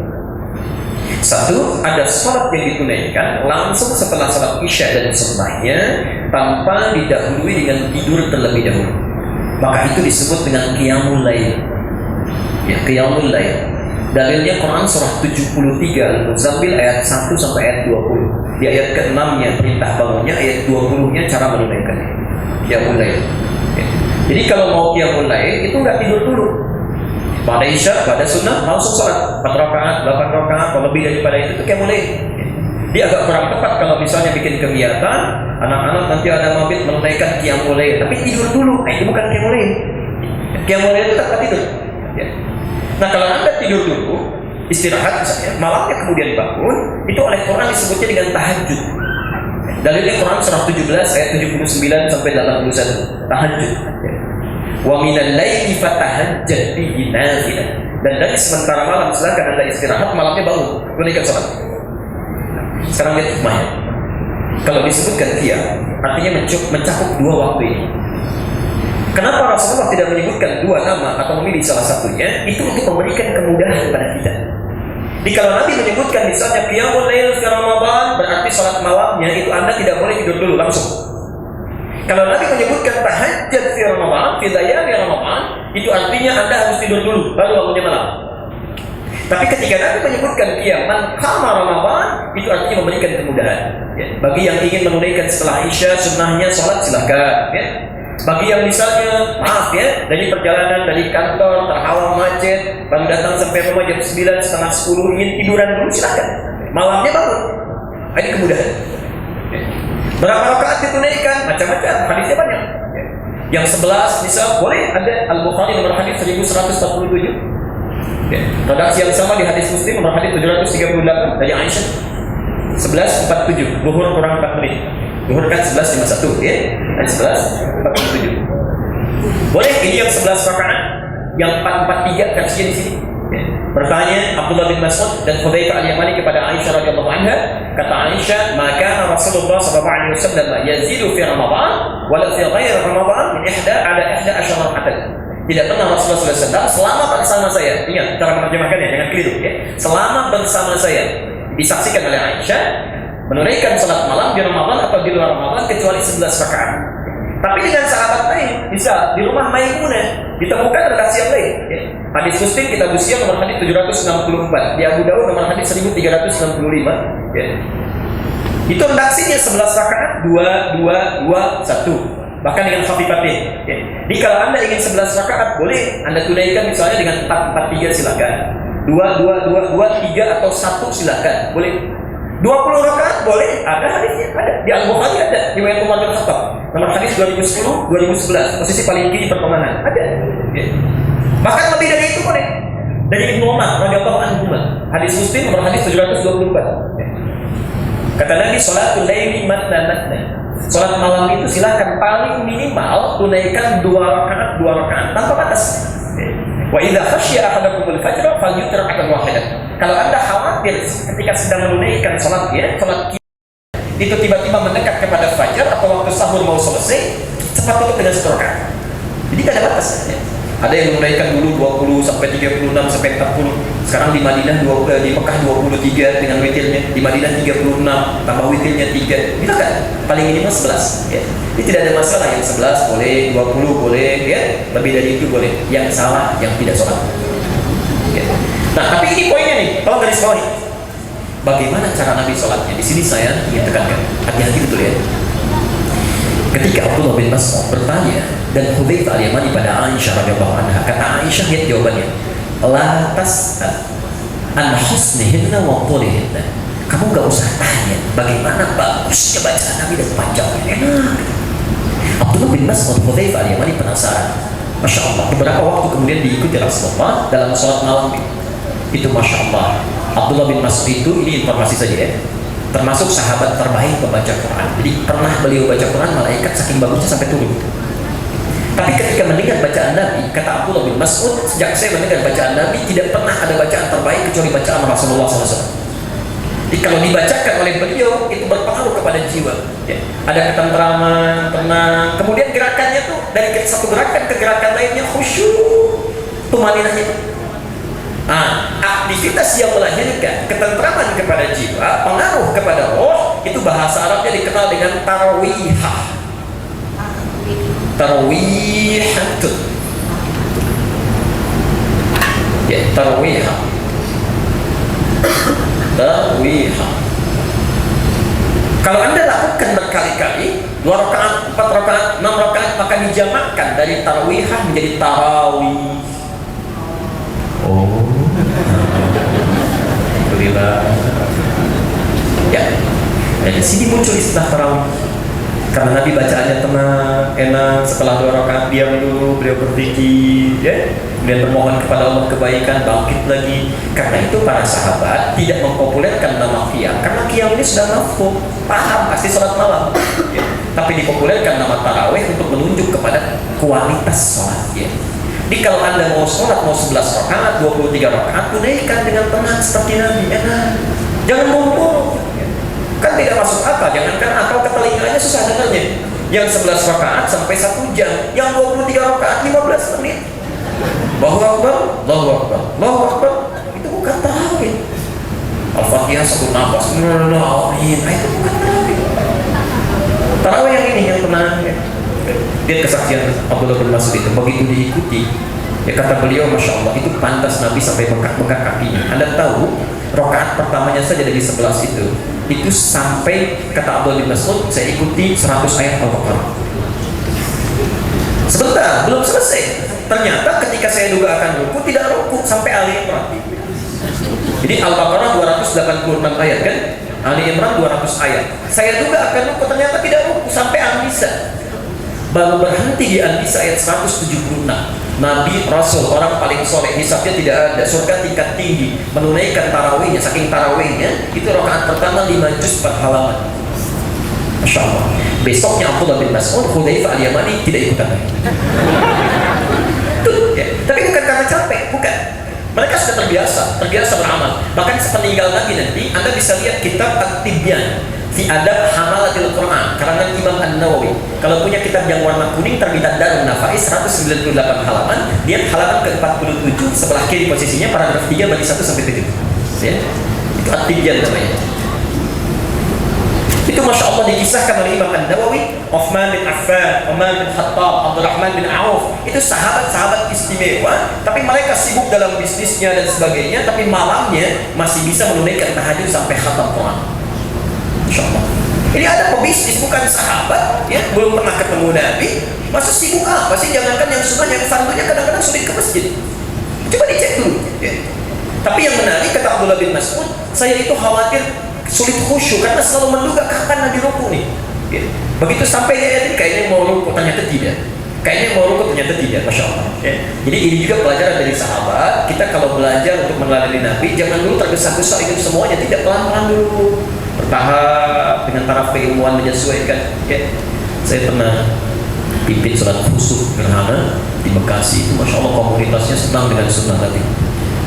Satu, ada sholat yang ditunaikan langsung setelah sholat Isya dan sunnahnya tanpa didahului dengan tidur terlebih dahulu. Maka itu disebut dengan qiyamul lail. Ya, qiyamul lail. Dalilnya Quran surah 73 Al-Muzammil ayat 1 sampai ayat 20. Di ayat ke-6-nya perintah bangunnya, ayat 20-nya cara menunaikannya. Qiyamul lail. Ya. Jadi kalau mau qiyamul lail itu enggak tidur dulu. Pada Isya, pada sunnah langsung sholat 4 rakaat, 8 rakaat, atau lebih daripada itu qiyamul lail. Dia agak kurang tepat kalau misalnya bikin kegiatan, anak-anak nanti ada mabit menunaikan qiyamul lail, tapi tidur dulu. Nah, itu bukan qiyamul lail. Qiyamul lail itu tanpa tidur. Ya. Nah, kalau Anda tidur dulu, istirahat misalnya, malamnya kemudian bangun, itu oleh Quran disebutnya dengan tahajud. Dalilnya Quran surah 17 ayat 79 sampai 81. Tahajud. Ya. Wa minal laili fatahajjad bihi nafilah. Dan dari sementara malam silakan Anda istirahat, malamnya bangun, tunaikan salat. Sekarang lihat hikmahnya. Kalau disebutkan qiyam, artinya mencakup 2 waktu ini. Kenapa Rasulullah tidak menyebutkan 2 nama atau memilih salah satunya? Itu untuk memberikan kemudahan kepada kita. Jadi kalau Nabi menyebutkan misalnya qiyamul lail fi Ramadan, berarti salat malamnya itu Anda tidak boleh tidur dulu langsung. Kalau Nabi menyebutkan tahajjud fi Ramadan, fi layali Ramadan, itu artinya Anda harus tidur dulu baru bangunnya malam. Tapi ketika Nabi menyebutkan qiyam man qama Ramadan, itu artinya memberikan kemudahan. Ya. Bagi yang ingin menunaikan setelah Isya sunnahnya salat silakan. Ya. Bagi yang misalnya maaf ya, dari perjalanan dari kantor terhalang macet, baru datang sampai rumah jam 9, setengah 10, ingin tiduran dulu, silakan. Malamnya bangun. Ini kemudahan. Berapa rakaat ditunaikan? Macam-macam, hadisnya banyak. Yang 11 misal boleh, ada Al-Bukhari nomor hadis 1147. Redaksi yang sama di hadis Muslim nomor hadis 738 dari Aisyah. 11:47, zuhur kurang 4 menit. Zuhur kan 11:51 ya. Hadis 11:47. Boleh ini yang 11 rakaat, yang 443 versinya di sini. Bertanya Abdullah bin Mas'ud dan Hudzaifah al-Yamani kepada Aisyah radhiyallahu anha, kata Aisyah, "Maka Rasulullah sallallahu alaihi wasallam yazidu fi Ramadan wala fi ghairi Ramadan min 11 raka'at." Tidak pernah Rasulullah SAW selama bersama saya. Ingat cara menerjemahkannya, jangan keliru ya. Selama bersama saya disaksikan oleh Aisyah menunaikan salat malam di Ramadan atau di luar Ramadan kecuali 11 rakaat. Tapi dengan sahabat lain, bisa di rumah Maimunah ditemukan redaksi yang lain. Ya. Hadis Muslim kita usia nomor hadis 764, di Abu Daud nomor hadis 1365. Ya. Itu redaksinya 11 rakaat 2, 2, 2, 1. Bahkan dengan khafifatin. Ya. Jadi kalau Anda ingin 11 rakaat boleh Anda tunaikan misalnya dengan 4, 4, 3 silakan. 2, 2, 2, 2, 3 atau 1 silakan. Boleh. 20 rakaat boleh, ada hadisnya, ada di Al-Bukhari, ada riwayat Umar bin Khattab nomor hadis 2010, 2011, posisi paling tinggi pertemanan, ada ya. Bahkan lebih dari itu boleh, dari Ibnu Umar radhiyallahu anhu, hadis Muslim nomor hadis 724 ya. Kata Nabi, sholatul laili matna matna, sholat malam itu silakan paling minimal tunaikan 2 rakaat tanpa batas ya. Wa idza khasyiya ahadakumul fajr falyutir raka'atan wahidah. Kalau Anda khawatir ketika sedang menunaikan salat itu tiba-tiba mendekat kepada fajar atau waktu sahur mau selesai, cepat tutup dengan 1 rakaat. Jadi tidak ada batas ya. Ada yang menunaikan dulu 20 sampai 36 sampai 40. Sekarang di Madinah di Mekah 23 dengan witirnya, di Madinah 36 tambah witirnya 3. Bisa kan? Paling minimal 11 ya. Jadi tidak ada masalah, yang 11 boleh, 20 boleh ya, lebih dari itu boleh. Yang salah yang tidak sholat. Ya. Nah, tapi ini poinnya nih, tolong garis bawahi. Bagaimana cara Nabi sholatnya? Di sini saya ingin tekankan, hati-hati betul ya. Ketika Abdullah bin Mas'ud bertanya dan Hudzaifah al-Yamani pada Aisyah radhiyallahu anha, kata Aisyah, lihat jawabannya, la tas'al an husnihinna wa tulihinna. Kamu gak usah tanya bagaimana bagusnya bacaan Nabi dan panjangnya. Enak. Abdullah bin Mas'ud, Hudzaifah al-Yamani penasaran. Masya Allah, beberapa waktu kemudian diikuti Rasulullah dalam sholat malam itu. Masya Allah, Abdullah bin Mas'ud itu, ini informasi saja ya, termasuk sahabat terbaik pembaca Quran. Jadi pernah beliau baca Quran, malaikat saking bagusnya sampai turun. Tapi ketika mendengar bacaan Nabi, kata Abdullah bin Mas'ud, sejak saya mendengar bacaan Nabi tidak pernah ada bacaan terbaik kecuali bacaan Rasulullah SAW. Jadi kalau dibacakan oleh beliau itu berpengaruh kepada jiwa ya. Ada ketentraman, tenang. Kemudian gerakannya tuh dari satu gerakan ke gerakan lainnya khusyuk, tumaninahnya. Aktivitas yang melahirkan ketentraman kepada jiwa, pengaruh kepada roh, itu bahasa Arabnya dikenal dengan tarwihah. Tarwihatun. Ya, tarwihah. Tarwihah. Kalau Anda lakukan berkali-kali, 2 rakaat, 4 rakaat, 6 rakaat, maka dijamakkan dari tarwihah menjadi tarawih. Oh, alhamdulillah. Ya, dari sini muncul istilah tarawih. Karena Nabi bacaannya tenang, enak. Setelah 2 rakaat diam dulu, beliau berzikir, ya, kemudian bermohon kepada Allah kebaikan, bangkit lagi. Karena itu para sahabat tidak mempopulerkan nama qiyam, karena qiyam ini sudah mafhum, paham pasti sholat malam. Ya. Tapi dipopulerkan nama tarawih untuk menunjuk kepada kualitas sholat. Ya. Jadi kalau Anda mau sholat, mau 11 rakaat, 23 rakaat, tunaikan dengan tenang seperti Nabi, enak. Jangan buru-buru. Kan tidak masuk akal, jangankan akal ke telinganya susah dengarnya. Yang 11 rakaat sampai 1 jam, yang 23 rakaat 15 menit. Allahu Akbar, Allahu Akbar, Allahu Akbar. Itu bukan tarawih. Al-Fatihah 1 nafas, amin. Itu bukan tarawih. Tarawih yang ini yang tenang. Ya. Lihat kesaksian Abdullah bin Mas'ud itu, begitu diikuti, ya kata beliau, Masya Allah, itu pantas Nabi sampai bengkak-bengkak kakinya. Anda tahu, rakaat pertamanya saja dari 11 itu sampai, kata Abdullah bin Mas'ud, saya ikuti 100 ayat Al-Baqarah. Sebentar, belum selesai. Ternyata ketika saya duga akan ruku, tidak ruku sampai Ali Imran. Jadi Al-Baqarah 286 ayat kan? Ali Imran 200 ayat. Saya duga akan ruku, ternyata tidak ruku sampai An-Nisa. Baru berhenti di An-Nisa ayat 176. Nabi Rasul orang paling soleh, hisabnya tidak ada, surga tingkat tinggi, menunaikan tarawihnya, saking tarawihnya itu rakaat pertama 5 juz per halaman. Masya Allah. Besoknya Abdullah bin Mas'ud, Hudzaifah al-Yamani tidak ikutan lagi. Tuh, ya. Tapi bukan karena capek, bukan. Mereka sudah terbiasa beramal. Bahkan sepeninggal Nabi nanti, Anda bisa lihat kitab At-Tibyan fi Adab Hamalatil Quran karangan Imam An-Nawawi. Kalau punya kitab yang warna kuning terbitan Darun Nafais 198 halaman, lihat halaman ke-47 sebelah kiri posisinya paragraf 3 bagi 1 sampai 7. Ya. Itu At-Tibyan namanya. Itu Masya Allah dikisahkan oleh Imam An-Nawawi, Uthman bin Affan, Umar bin Khattab, Abdurrahman bin Auf. Itu sahabat-sahabat istimewa, tapi mereka sibuk dalam bisnisnya dan sebagainya, tapi malamnya masih bisa menunaikan tahajud sampai khatam Quran. Masya Allah. Ini ada pebisnis, bukan sahabat, ya, belum pernah ketemu Nabi, masa sibuk apa sih? Jangankan yang sunnah, yang fardunya kadang-kadang sulit ke masjid. Coba dicek dulu. Ya. Tapi yang menarik kata Abdullah bin Mas'ud, saya itu khawatir sulit khusyuk karena selalu menduga kapan Nabi ruku nih. Ya. Begitu sampai ayat ini kayaknya mau ruku, ternyata tidak. Kayaknya mau ruku, ternyata tidak. Masya Allah. Ya. Jadi ini juga pelajaran dari sahabat. Kita kalau belajar untuk meneladani Nabi, jangan dulu tergesa-gesa ingin semuanya, tidak, pelan-pelan dulu. Bertahap dengan taraf keilmuan menyesuaikan. Ya. Saya pernah pimpin sholat khusuf gerhana di Bekasi. Itu Masya Allah komunitasnya senang dengan sunnah Nabi.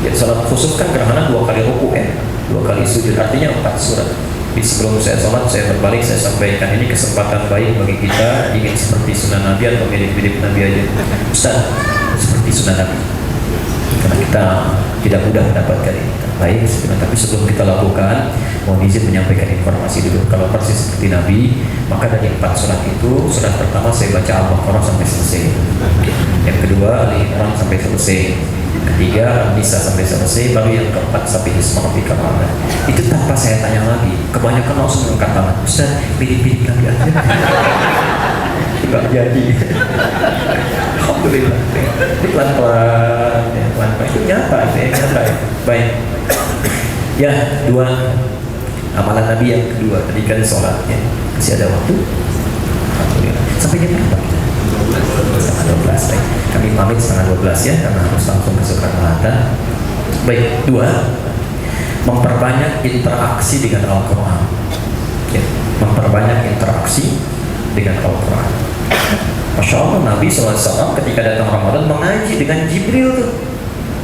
Ya, sholat khusuf kan gerhana 2 kali ruku ya, 2 kali sujud, artinya 4 surat. Di sebelum saya sholat, saya berbalik, saya sampaikan ini kesempatan baik bagi kita ingin seperti sunnah Nabi atau mirip-mirip Nabi aja. Ustaz, seperti sunnah Nabi. Karena kita tidak mudah mendapatkan ini. Baik, tapi sebelum kita lakukan, mohon izin menyampaikan informasi dulu. Kalau persis seperti Nabi, maka dari 4 surat itu, surat pertama saya baca Al-Baqarah sampai selesai. Yang kedua, Ali Imran sampai selesai. Ketiga, Nisa sampai selesai, baru yang keempat sampai Hisma Rabbika Al-A'la. Itu tanpa saya tanya lagi. Kebanyakan langsung mengangkat tangan. Ustaz, pilih-pilih lagi aja. Tidak jadi. Alhamdulillah. Ini pelan-pelan, ya, pelan-pelan. Itu nyata, ya, nyata. Baik. Ya, 2 amalan Nabi yang kedua. Tadi kan sholat, ya. Masih ada waktu. Alhamdulillah. Sampai jam berapa? Setengah 12. Baik. Kami pamit setengah 12 ya, karena harus langsung ke Soekarno-Hatta. Baik, 2, memperbanyak interaksi dengan Al-Quran. Ya, memperbanyak interaksi dengan Al-Quran. Masya Allah, Nabi SAW ketika datang Ramadan mengaji dengan Jibril tuh.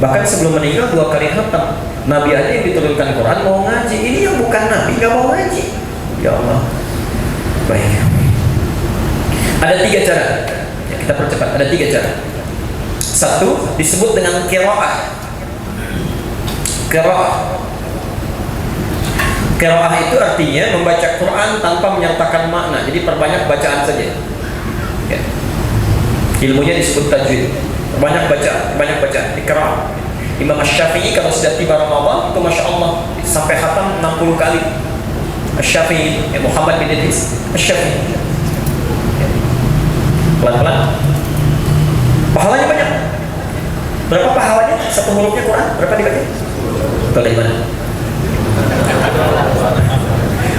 Bahkan sebelum meninggal 2 kali khatam. Nabi aja yang diturunkan Quran mau ngaji. Ini yang bukan Nabi nggak mau ngaji. Ya Allah. Baik. Ada 3 cara. Ya, kita percepat. Ada 3 cara. 1 disebut dengan qiraah. Qiraah itu artinya membaca Quran tanpa menyertakan makna. Jadi perbanyak bacaan saja. Ya. Ilmunya disebut tajwid. Banyak bacaan, qiraah. Imam Asy-Syafi'i kalau sudah tiba Ramadan itu Masya Allah sampai khatam 60 kali. Asy-Syafi'i, ya, Muhammad bin Idris Asy-Syafi'i. Ya. Pelan-pelan. Pahalanya banyak. Berapa pahalanya? 1 hurufnya Quran, berapa dibaca? Bagaimana?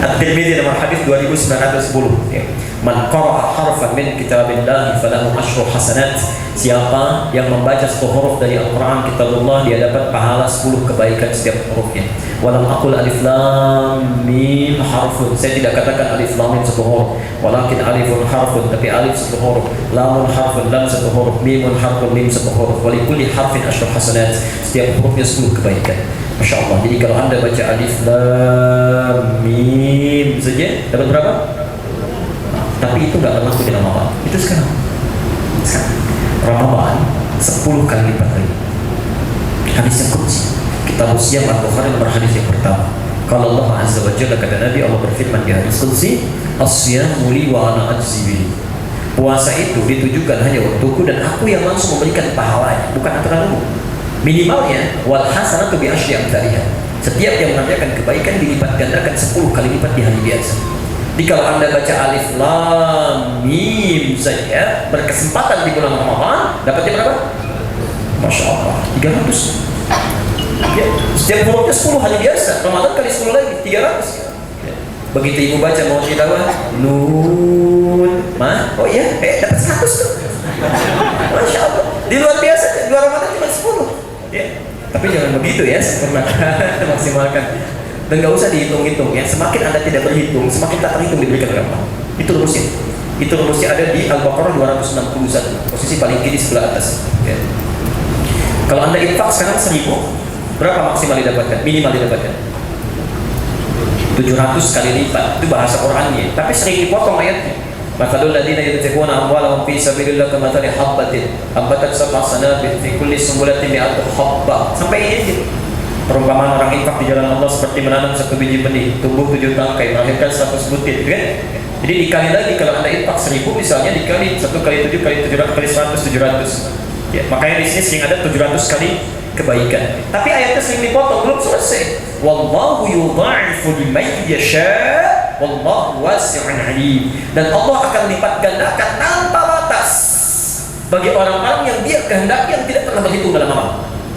At-Tirmidzi nomor hadis 2910. Ya. Man qara'a harfan min kitabillah falahu asyru hasanat. Siapa yang membaca 1 huruf dari Al-Qur'an kitabullah, dia dapat pahala 10 kebaikan setiap hurufnya. Walam aqul alif lam mim harfun. Saya tidak katakan alif lam mim 1 huruf, walakin alifun harfun, tapi alif 1 huruf, lamun harfun, lam 1 huruf, mimun harfun, mim 1 huruf. Wa likulli harfin asyru hasanat. Setiap hurufnya 10 kebaikan. Masya Allah. Jadi kalau Anda baca alif lam mim saja dapat berapa? Tapi itu nggak berlaku di Ramadan. Itu sekarang. Ramadan 10 kali lipat lagi. Hadis yang qudsi. Kitab Siyam Al-Bukhari nomor hadis yang pertama. Kalau Allah Azza wa Jalla, kata Nabi, Allah berfirman di hadis qudsi, "As-siyamu li wa ana ajzi bihi." Puasa itu ditujukan hanya untukku dan aku yang langsung memberikan pahalanya, bukan aturan umum. Minimalnya wal hasanatu bi asyri amsalihha. Setiap yang mengerjakan kebaikan dilipat gandakan 10 kali lipat di hari biasa. Jadi kalau Anda baca alif lam mim saja berkesempatan di bulan Ramadan dapatnya berapa? Masya Allah 300. Ya, setiap hurufnya 10 hanya biasa. Ramadan kali 10 lagi 300. Ya. Begitu ibu baca mau tilawah nun oh iya dapat 100 tuh. Masya Allah. Di luar biasa 2 Ramadan cuma 10. Ya. Tapi jangan begitu ya, sempurna maksimalkan. Dan nggak usah dihitung-hitung ya. Semakin Anda tidak berhitung, semakin tak terhitung diberikan berapa. Itu rumusnya. Itu rumusnya ada di Al-Baqarah 261, posisi paling kiri sebelah atas. Ya. Kalau Anda infak sekarang 1000, berapa maksimal didapatkan? Minimal didapatkan 700 kali lipat. Itu bahasa Qur'annya. Tapi sering dipotong ayatnya. Mathalul ladzina yunfiquna amwalahum fi sabilillah kamathali habbatin ambatat sab'a sanabil fi kulli sumbulatin mi'atu habbah. Sampai ini aja. Perumpamaan orang infak di jalan Allah seperti menanam 1 biji benih, tumbuh 7 tangkai, melahirkan 100 butir, kan? Jadi dikali lagi kalau Anda infak 1000 misalnya dikali 1 kali 7 kali 700 kali 100 700. Ya, makanya di sini sering ada 700 kali kebaikan. Tapi ayatnya sering dipotong, belum selesai. Wallahu yudha'ifu liman yasha' wallahu wasi'un 'alim. Dan Allah akan lipat gandakan tanpa batas bagi orang-orang yang dia kehendaki yang tidak pernah berhitung dalam amal.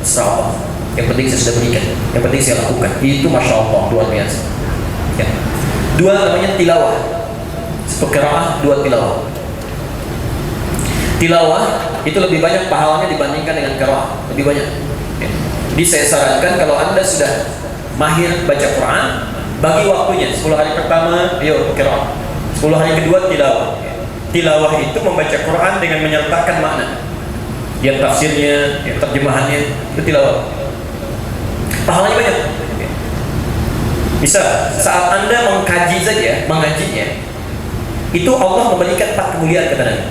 Terserah Allah. Yang penting saya sudah berikan, yang penting saya lakukan. Itu Masya Allah luar biasa. Ya. 2 namanya tilawah. Qiraah 2 tilawah. Tilawah itu lebih banyak pahalanya dibandingkan dengan qiraah, lebih banyak. Ya. Jadi saya sarankan kalau Anda sudah mahir baca Quran, bagi waktunya 10 hari pertama ayo qiraah, 10 hari kedua tilawah. Ya. Tilawah itu membaca Quran dengan menyertakan makna. Ya tafsirnya, ya terjemahannya, itu tilawah. Pahalanya banyak. Ya. Bisa saat Anda mengkaji saja, mengajinya, itu Allah memberikan 4 kemuliaan kata Nabi.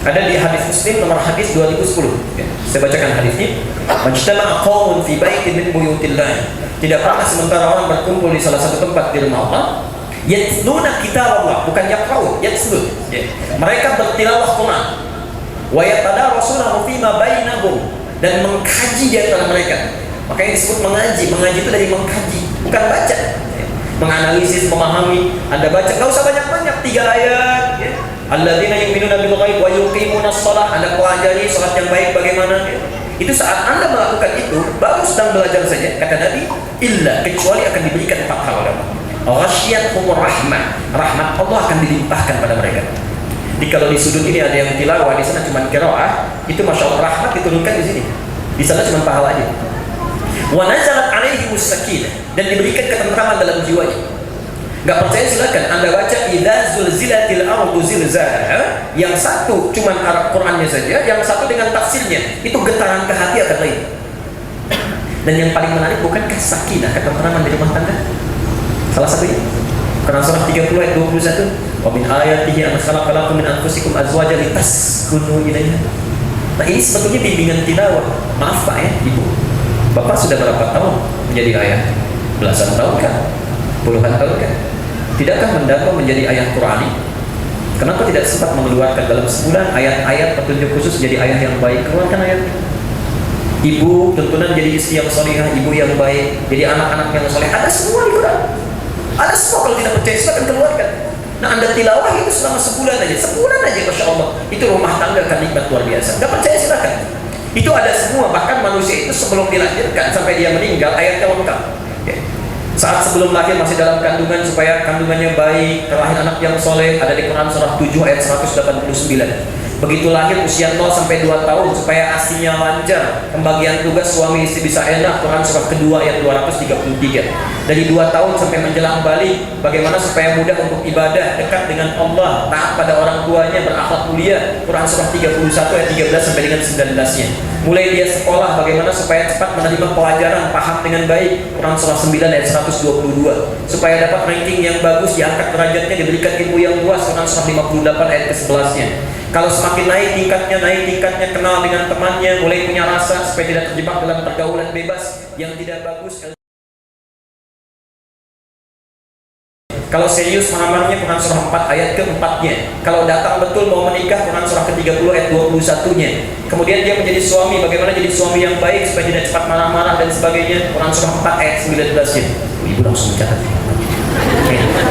Ada di hadis Muslim nomor hadis 2010. Ya, saya bacakan hadisnya. Majtama'a qaumun fi baitin min buyutillah. Tidak pernah sementara orang berkumpul di salah satu tempat di rumah Allah. Yatluna kitab Allah, bukan yaqra'un, yatlun. Ya. Mereka bertilawah Quran. Wa yatadarasunahu fima bainahum, dan mengkaji di antara mereka. Makanya disebut mengaji. Mengaji itu dari mengkaji, bukan baca. Ya. Menganalisis, memahami. Anda baca, enggak usah banyak-banyak, 3 ayat. Ya. Alladzina yu'minuna bil ghaib wa yuqimunas shalah. Anda pelajari salat yang baik bagaimana. Ya. Itu saat Anda melakukan itu, baru sedang belajar saja, kata Nabi, illa kecuali akan diberikan 4 hal. Ghasyiyatuhumur rahmah. Rahmat Allah akan dilimpahkan pada mereka. Jadi kalau di sudut ini ada yang tilawah, di sana cuma qiraah, itu Masya Allah rahmat diturunkan di sini. Di sana cuma pahala aja. Wa nazalat alaihimus sakinah, dan diberikan ketentraman dalam jiwanya. Enggak percaya silakan Anda baca idza zulzilatil ardu zilzalaha. Yang satu cuma Arab Qur'annya saja, yang satu dengan tafsirnya. Itu getaran ke hati akan lain. Dan yang paling menarik bukankah sakinah, ketentraman di rumah tangga? Salah satunya Quran surah 30 ayat 21. Wa min ayatihi an khalaqalakum min anfusikum azwajan litaskunu ilaiha. Nah, ini sebetulnya bimbingan tilawah. Maaf Pak ya, Ibu. Bapak sudah berapa tahun menjadi ayah? Belasan tahun kan? Puluhan tahun kan? Tidakkah mendakwa menjadi ayah Qurani? Kenapa tidak sempat mengeluarkan dalam sebulan ayat-ayat petunjuk khusus jadi ayah yang baik? Keluarkan ayat. Ibu tuntunan jadi istri yang solihah, ibu yang baik, jadi anak-anak yang soleh. Ada semua di Quran. Ada semua. Kalau tidak percaya silakan keluarkan. Nah, Anda tilawah itu selama sebulan aja, Masya Allah. Itu rumah tangga akan nikmat luar biasa. Tidak percaya silakan. Itu ada semua. Bahkan manusia itu sebelum dilahirkan sampai dia meninggal ayatnya lengkap. Ya. Saat sebelum lahir masih dalam kandungan supaya kandungannya baik, terlahir anak yang soleh, ada di Quran surah 7 ayat 189. Begitu lahir usia 0 sampai 2 tahun supaya asinya lancar, pembagian tugas suami istri bisa enak, Quran surah kedua ayat 233. Dari 2 tahun sampai menjelang balik, bagaimana supaya mudah untuk ibadah, dekat dengan Allah, taat pada orang tuanya, berakhlak mulia, Quran surah 31 ayat 13 sampai dengan 19-nya. Mulai dia sekolah, bagaimana supaya cepat menerima pelajaran, paham dengan baik, Quran surah 9 ayat 122. Supaya dapat ranking yang bagus, diangkat derajatnya, diberikan ilmu yang luas, Quran surah 58 ayat ke-11-nya. Kalau semakin naik tingkatnya, kenal dengan temannya, mulai punya rasa supaya tidak terjebak dalam pergaulan bebas yang tidak bagus. Kalau serius melamarnya, Quran surah 4 ayat ke-4-nya. Kalau datang betul mau menikah, Quran surah ke-30 ayat 21-nya. Kemudian dia menjadi suami, bagaimana jadi suami yang baik supaya tidak cepat marah-marah dan sebagainya, Quran surah 4 ayat 19-nya. Ibu langsung mencatat.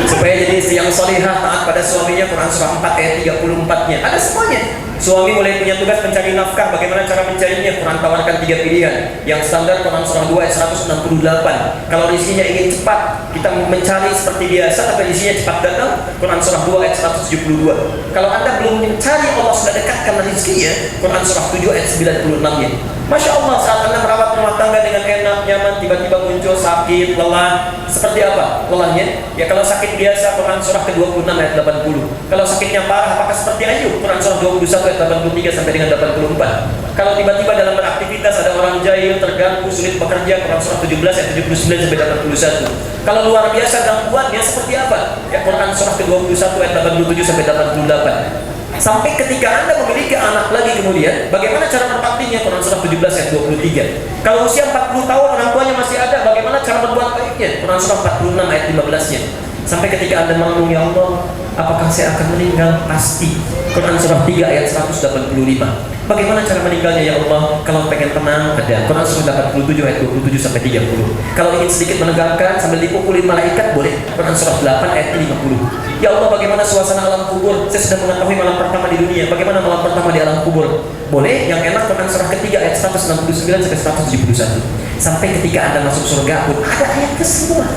Supaya jadi istri yang solihah, taat pada suaminya, Quran surah 4 ayat 34-nya. Ada semuanya. Suami mulai punya tugas mencari nafkah, bagaimana cara mencarinya? Quran tawarkan 3 pilihan. Yang standar Quran surah 2 ayat 168. Kalau rezekinya ingin cepat, kita mencari seperti biasa, tapi rezekinya cepat datang, Quran surah 2 ayat 172. Kalau Anda belum mencari, Allah sudah dekatkan rezekinya, Quran surah 7 ayat 96-nya. Masya Allah, saat Anda merawat rumah tangga dengan enak, nyaman, tiba-tiba muncul sakit, lelah. Seperti apa lelahnya? Ya kalau sakit biasa, Quran surah ke-26 ayat 80. Kalau sakitnya parah, apakah seperti Ayub? Quran surah 21 ayat 83 sampai dengan 84. Kalau tiba-tiba dalam beraktivitas ada orang jahil, terganggu, sulit bekerja, Quran surah 17 ayat 79 sampai 81. Kalau luar biasa gangguannya seperti apa? Ya Quran surah ke-21 ayat 87 sampai 88. Sampai ketika Anda memiliki anak lagi kemudian, bagaimana cara berbaktinya? Quran surah 17 ayat 23. Kalau usia 40 tahun orang tuanya masih ada, bagaimana cara berbuat baiknya? Quran surah 46 ayat 15-nya. Sampai ketika Anda merenung, ya Allah, apakah saya akan meninggal? Pasti. Quran surah 3 ayat 185. Bagaimana cara meninggalnya ya Allah? Kalau pengen tenang, ada Quran surah 87 ayat 27 sampai 30. Kalau ingin sedikit menegangkan sambil dipukulin malaikat, boleh. Quran surah 8 ayat 50. Ya Allah, bagaimana suasana alam kubur? Saya sudah mengetahui malam pertama di dunia. Bagaimana malam pertama di alam kubur? Boleh. Yang enak Quran surah ketiga ayat 169 sampai 171. Sampai ketika Anda masuk surga pun ada ayatnya semua.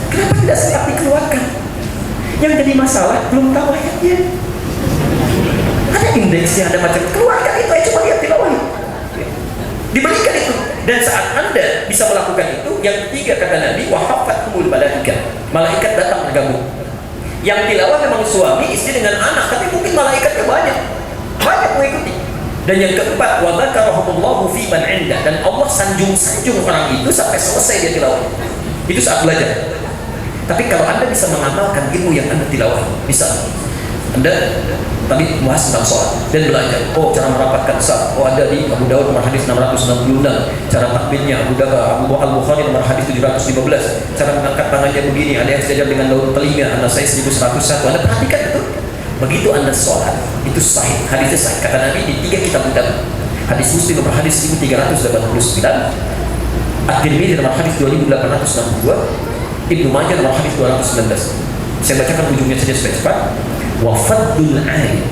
Kenapa tidak sempat dikeluarkan? Yang jadi masalah belum tahu ayatnya. Ada indeksnya, ada macam keluarkan itu, cuma lihat tilawah. Diberikan itu. Dan saat Anda bisa melakukan itu, yang ketiga kata Nabi, wahafathumul malaika. Malaikat datang bergabung. Yang tilawah memang suami, istri dengan anak, tapi mungkin malaikatnya banyak mengikuti. Dan yang keempat, wa dzakarahumullahu fi man 'inda, dan Allah sanjung-sanjung orang itu sampai selesai dia tilawah. Itu saat belajar. Tapi kalau Anda bisa mengamalkan ilmu yang Anda tilawah, bisa. Anda tadi bahas tentang sholat dan belajar. Oh, cara merapatkan saf. Oh, ada di Abu Dawud nomor hadis 666. Cara takbirnya Abu Al-Bukhari nomor hadis 715. Cara mengangkat tangannya begini. Ada yang sejajar dengan daun telinga. An-Nasai 1101. Anda perhatikan itu. Begitu Anda sholat, itu sahih. Hadisnya sahih. Kata Nabi di 3 kitab utama. Hadis Muslim nomor hadis 1389. At-Tirmidzi nomor hadis 2862. Ibnu Majah nomor hadis 219. Saya bacakan ujungnya saja supaya cepat. Wa fadlul alim,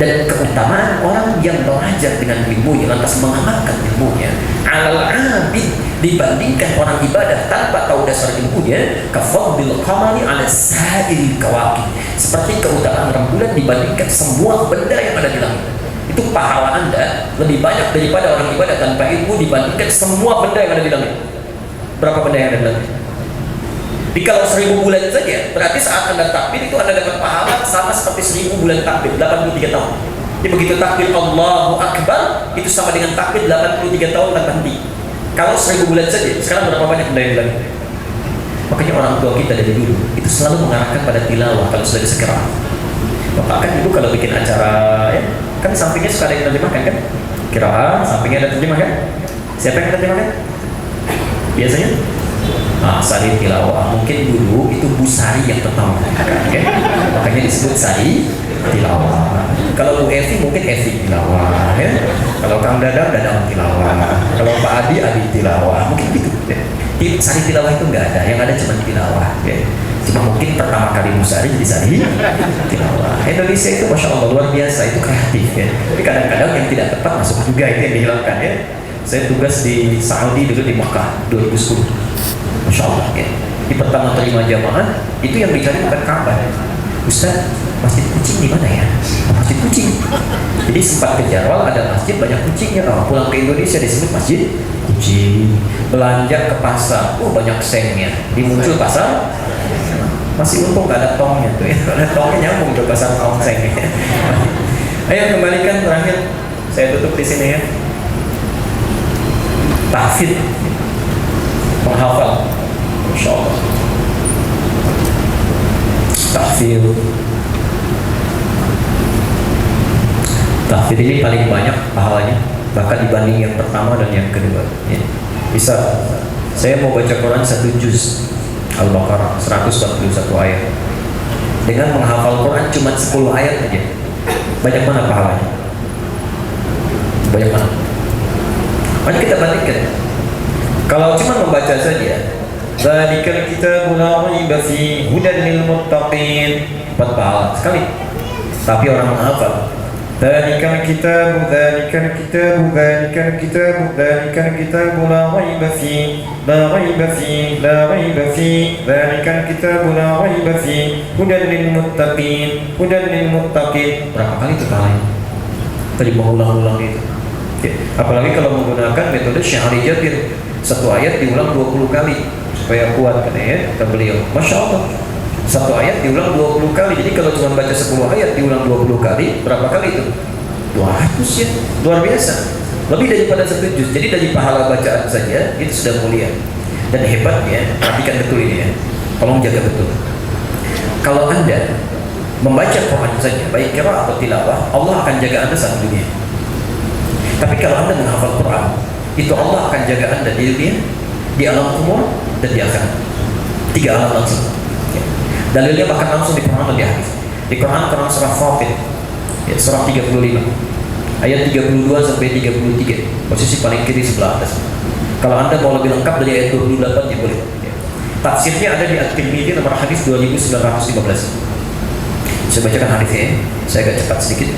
dan keutamaan orang yang belajar dengan ilmunya lantas mengamalkan ilmunya, alal abid, dibandingkan orang ibadah tanpa tahu dasar ilmunya, kafadlil qamari ala sa'il kawakib, seperti keutamaan rembulan dibandingkan semua benda yang ada di langit. Itu pahala Anda lebih banyak daripada orang ibadah tanpa ilmu dibandingkan semua benda yang ada di langit. Berapa benda yang ada di langit? Jadi kalau 1000 bulan saja, berarti saat Anda takbir itu Anda dapat pahala sama seperti 1000 bulan takbir, 83 tahun. Jadi begitu takbir Allahu Akbar, itu sama dengan takbir 83 tahun tanpa henti. Kalau 1000 bulan saja, sekarang berapa banyak benda yang langit? Makanya orang tua kita dari dulu itu selalu mengarahkan pada tilawah kalau sudah disekerah. Bapak kan ibu kalau bikin acara, ya, kan sampingnya suka ada yang terjemahkan kan? Kiraan, sampingnya ada terjemah kan? Siapa yang terjemahkan? Biasanya? Sari tilawah. Mungkin dulu itu Bu Sari yang pertama, okay? Makanya disebut Sari tilawah. Kalau Bu Evi mungkin Evi tilawah, ya? Kalau Kang Dadang tilawah. Kalau Pak Adi tilawah. Mungkin gitu. Ya? Sari tilawah itu nggak ada, yang ada cuma tilawah. Ya? Cuma mungkin pertama kali Bu Sari jadi Sari tilawah. Indonesia itu masya Allah luar biasa, itu kreatif. Ya? Tapi kadang-kadang yang tidak tepat masuk juga, itu yang dihilangkan. Ya? Saya tugas di Saudi dulu di Mekah 2010. Masya Allah, ya. Di pertama terima jamaah itu yang dicari bukan Ka'bah. Ustaz, masjid kucing di mana ya? Masjid kucing. Jadi sempat ke Jarwal ada masjid banyak kucingnya. Pulang ke Indonesia disebut masjid kucing. Belanja ke pasar, banyak sengnya. Dimuncul pasar, masih untung nggak ada tongnya tuh ya. Kalau ada tongnya nyambung ke pasar tong sengnya. Ayo kembalikan terakhir. Saya tutup di sini ya. Tahfidz, menghafal, Masya Allah. Tahfidz ini paling banyak pahalanya, bahkan dibanding yang pertama dan yang kedua. Ya. Bisa, saya mau baca Quran 1 juz Al-Baqarah 141 ayat. Dengan menghafal Quran cuma 10 ayat aja, banyak mana pahalanya? Banyak mana? Mari kita bandingkan. Kalau cuma membaca saja, Dzalikal kitabu la raiba fihi hudan lil muttaqin. 4 pahala sekali. Tapi orang menghafal Dzalikal kitabu, dzalikal kitabu, dzalikal kitabu, dzalikal kitabu la raiba fihi, la raiba fihi, la raiba fihi, dzalikal kitabu la raiba fihi hudan lil muttaqin, hudan lil muttaqin. Berapa kali itu pahalanya? Tadi mengulang-ulang itu. Ya. Apalagi kalau menggunakan metode Syahri Jabir, satu ayat diulang 20 kali supaya kuat kan ya, kata beliau. Masya Allah, satu ayat diulang 20 kali. Jadi kalau cuma baca 10 ayat diulang 20 kali, berapa kali itu? 200 ya, luar biasa. Lebih daripada 1 juz. Jadi dari pahala bacaan saja itu sudah mulia. Dan hebatnya, perhatikan betul ini ya, tolong jaga betul. Kalau Anda membaca Quran saja, baik qiraah atau tilawah, Allah akan jaga Anda saat dunia. Tapi kalau Anda menghafal Quran, itu Allah akan jaga Anda di dunia, di alam kubur, dan di akhirat. 3 alam langsung. Ya. Dalilnya bahkan langsung di Quran dan di hadis. Di Quran surah Fatir, ya, surah 35, ayat 32 sampai 33, posisi paling kiri sebelah atas. Kalau Anda mau lebih lengkap dari ayat 28 ya boleh. Ya. Tafsirnya ada di At-Tirmidzi nomor hadis 2915. Saya bacakan hadisnya, saya agak cepat sedikit.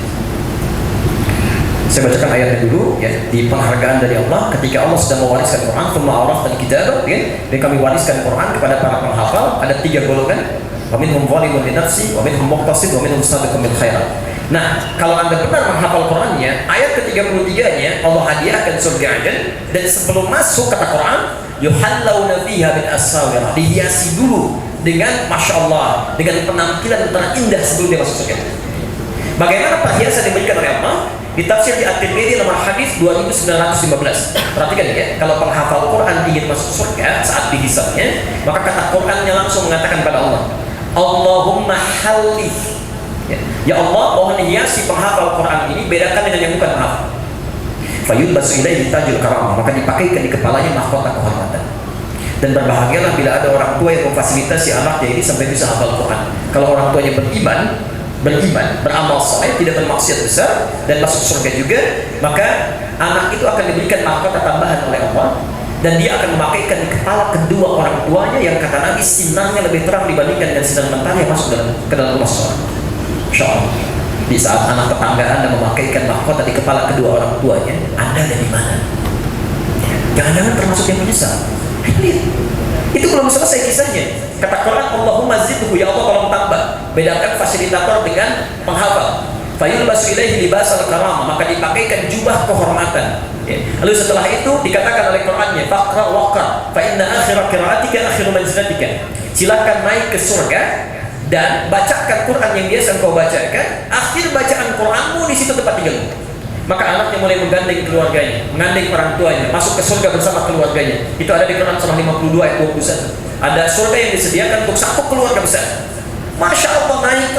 Saya bacakan ayatnya dulu ya, di penghargaan dari Allah ketika Allah sedang mewariskan Quran, tsumma awrasnal kitab, ya, dan kami wariskan Quran kepada para penghafal. Ada 3 golongan, wa minhum zalimun li nafsi, wa minhum muqtasid, wa minhum sabiqun bil khairat. Nah, kalau Anda benar menghafal Qurannya, ayat ke-33-nya Allah hadiahkan surga Aden, dan sebelum masuk kata Quran, yuhallawna fiha min asawira, dihiasi dulu dengan Masya Allah, dengan penampilan terindah sebelum dia masuk surga. Bagaimana perhiasan yang diberikan oleh Allah? Ditafsir di At-Tirmidzi nomor hadis 2915. Perhatikan ya, kalau penghafal Quran ingin masuk surga saat dihisabnya, maka kata Qurannya langsung mengatakan pada Allah, Allahumma halli, ya Allah, mohon hiasi penghafal Quran ini, bedakan dengan yang bukan penghafal. Fayulbasu ilaihi tajul karamah, maka dipakaikan di kepalanya mahkota kehormatan. Dan berbahagialah bila ada orang tua yang memfasilitasi anaknya ini sampai bisa hafal Quran. Kalau orang tuanya beriman, beramal soleh, tidak bermaksiat besar, dan masuk surga juga, maka anak itu akan diberikan mahkota tambahan oleh Allah, dan dia akan memakaikan di kepala kedua orang tuanya yang kata Nabi sinarnya lebih terang dibandingkan dengan sinar mentari yang masuk ke dalam rumah seseorang. Insya Allah, di saat anak tetangga Anda memakaikan mahkota di kepala kedua orang tuanya, Anda ada di mana? Jangan-jangan termasuk yang menyesal. Lihat, itu belum selesai kisahnya. Kata Quran, Allahumma zidhu, ya Allah tolong tambah. Bedakan fasilitator dengan penghafal. Fayulbasu ilaihi libasal karamah, maka dipakaikan jubah kehormatan. Ya. Lalu setelah itu dikatakan oleh Qurannya, faqra waqra, fa inna akhira qiraatika akhiru manzilatika. Silakan naik ke surga dan bacakan Quran yang biasa engkau bacakan. Akhir bacaan Quranmu di situ tempat tinggalmu. Maka anaknya mulai menggandeng keluarganya, menggandeng orang tuanya, masuk ke surga bersama keluarganya. Itu ada di Quran surah 52 ayat 21. Ada surga yang disediakan untuk satu keluarga besar. Masya Allah, naik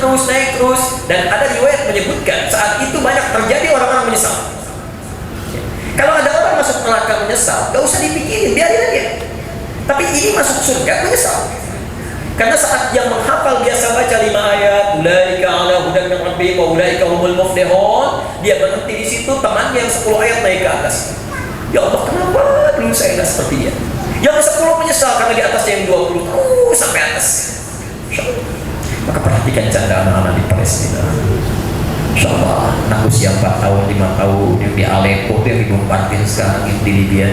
terus, dan ada riwayat menyebutkan saat itu banyak terjadi orang-orang menyesal. Kalau ada orang masuk neraka menyesal, gak usah dipikirin, biarin aja. Tapi ini masuk surga menyesal. Karena saat yang menghafal biasa baca 5 ayat, ulaika ala hudan min rabbihim wa ulaika humul muflihun, dia berhenti di situ, temannya yang 10 ayat naik ke atas. Ya Allah, kenapa dulu saya enggak seperti dia? Yang 10 menyesal karena di atasnya yang 20 terus sampai atas. Maka perhatikan canda anak-anak di Palestina. Insya Allah, anak usia 4 tahun, 5 tahun yang di Aleppo, yang dibombardir sekarang yang di Libya.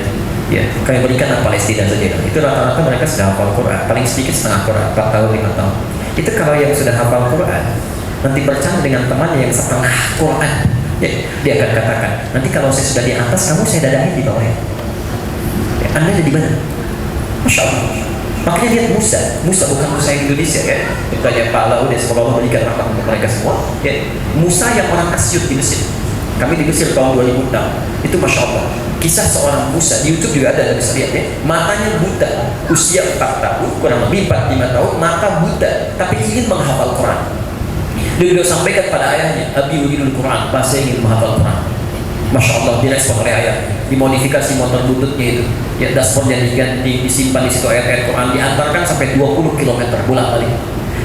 Ya, kami berikan Palestina saja. Itu rata-rata mereka sudah hafal Quran, paling sedikit setengah Quran, 4 tahun, 5 tahun. Itu kalau yang sudah hafal Quran, nanti bercanda dengan temannya yang setengah Quran, ya, dia akan katakan, nanti kalau saya sudah di atas, kamu saya dadahin di bawah. Ya, Anda ada di mana? Masya Allah. Makanya lihat Musa bukan Musa yang Indonesia ya. Bertanya Pak Laude, semoga Allah berikan rahmat untuk mereka semua. Ya, Musa yang orang Asyut di Mesir. Kami di Mesir tahun 2006. Itu Masya Allah. Kisah seorang Musa di YouTube juga ada, bisa lihat ya. Matanya buta, usia 4 tahun, kurang lebih 4-5 tahun, mata buta, tapi ingin menghafal Quran. Dia sampaikan pada ayahnya, Abi uridul Quran, saya ingin menghafal Quran. Masya Allah, direspon oleh ayah, dimodifikasi motor bututnya itu, ya dashboard yang diganti, disimpan di situ ayat-ayat Quran, diantarkan sampai 20 km bolak-balik.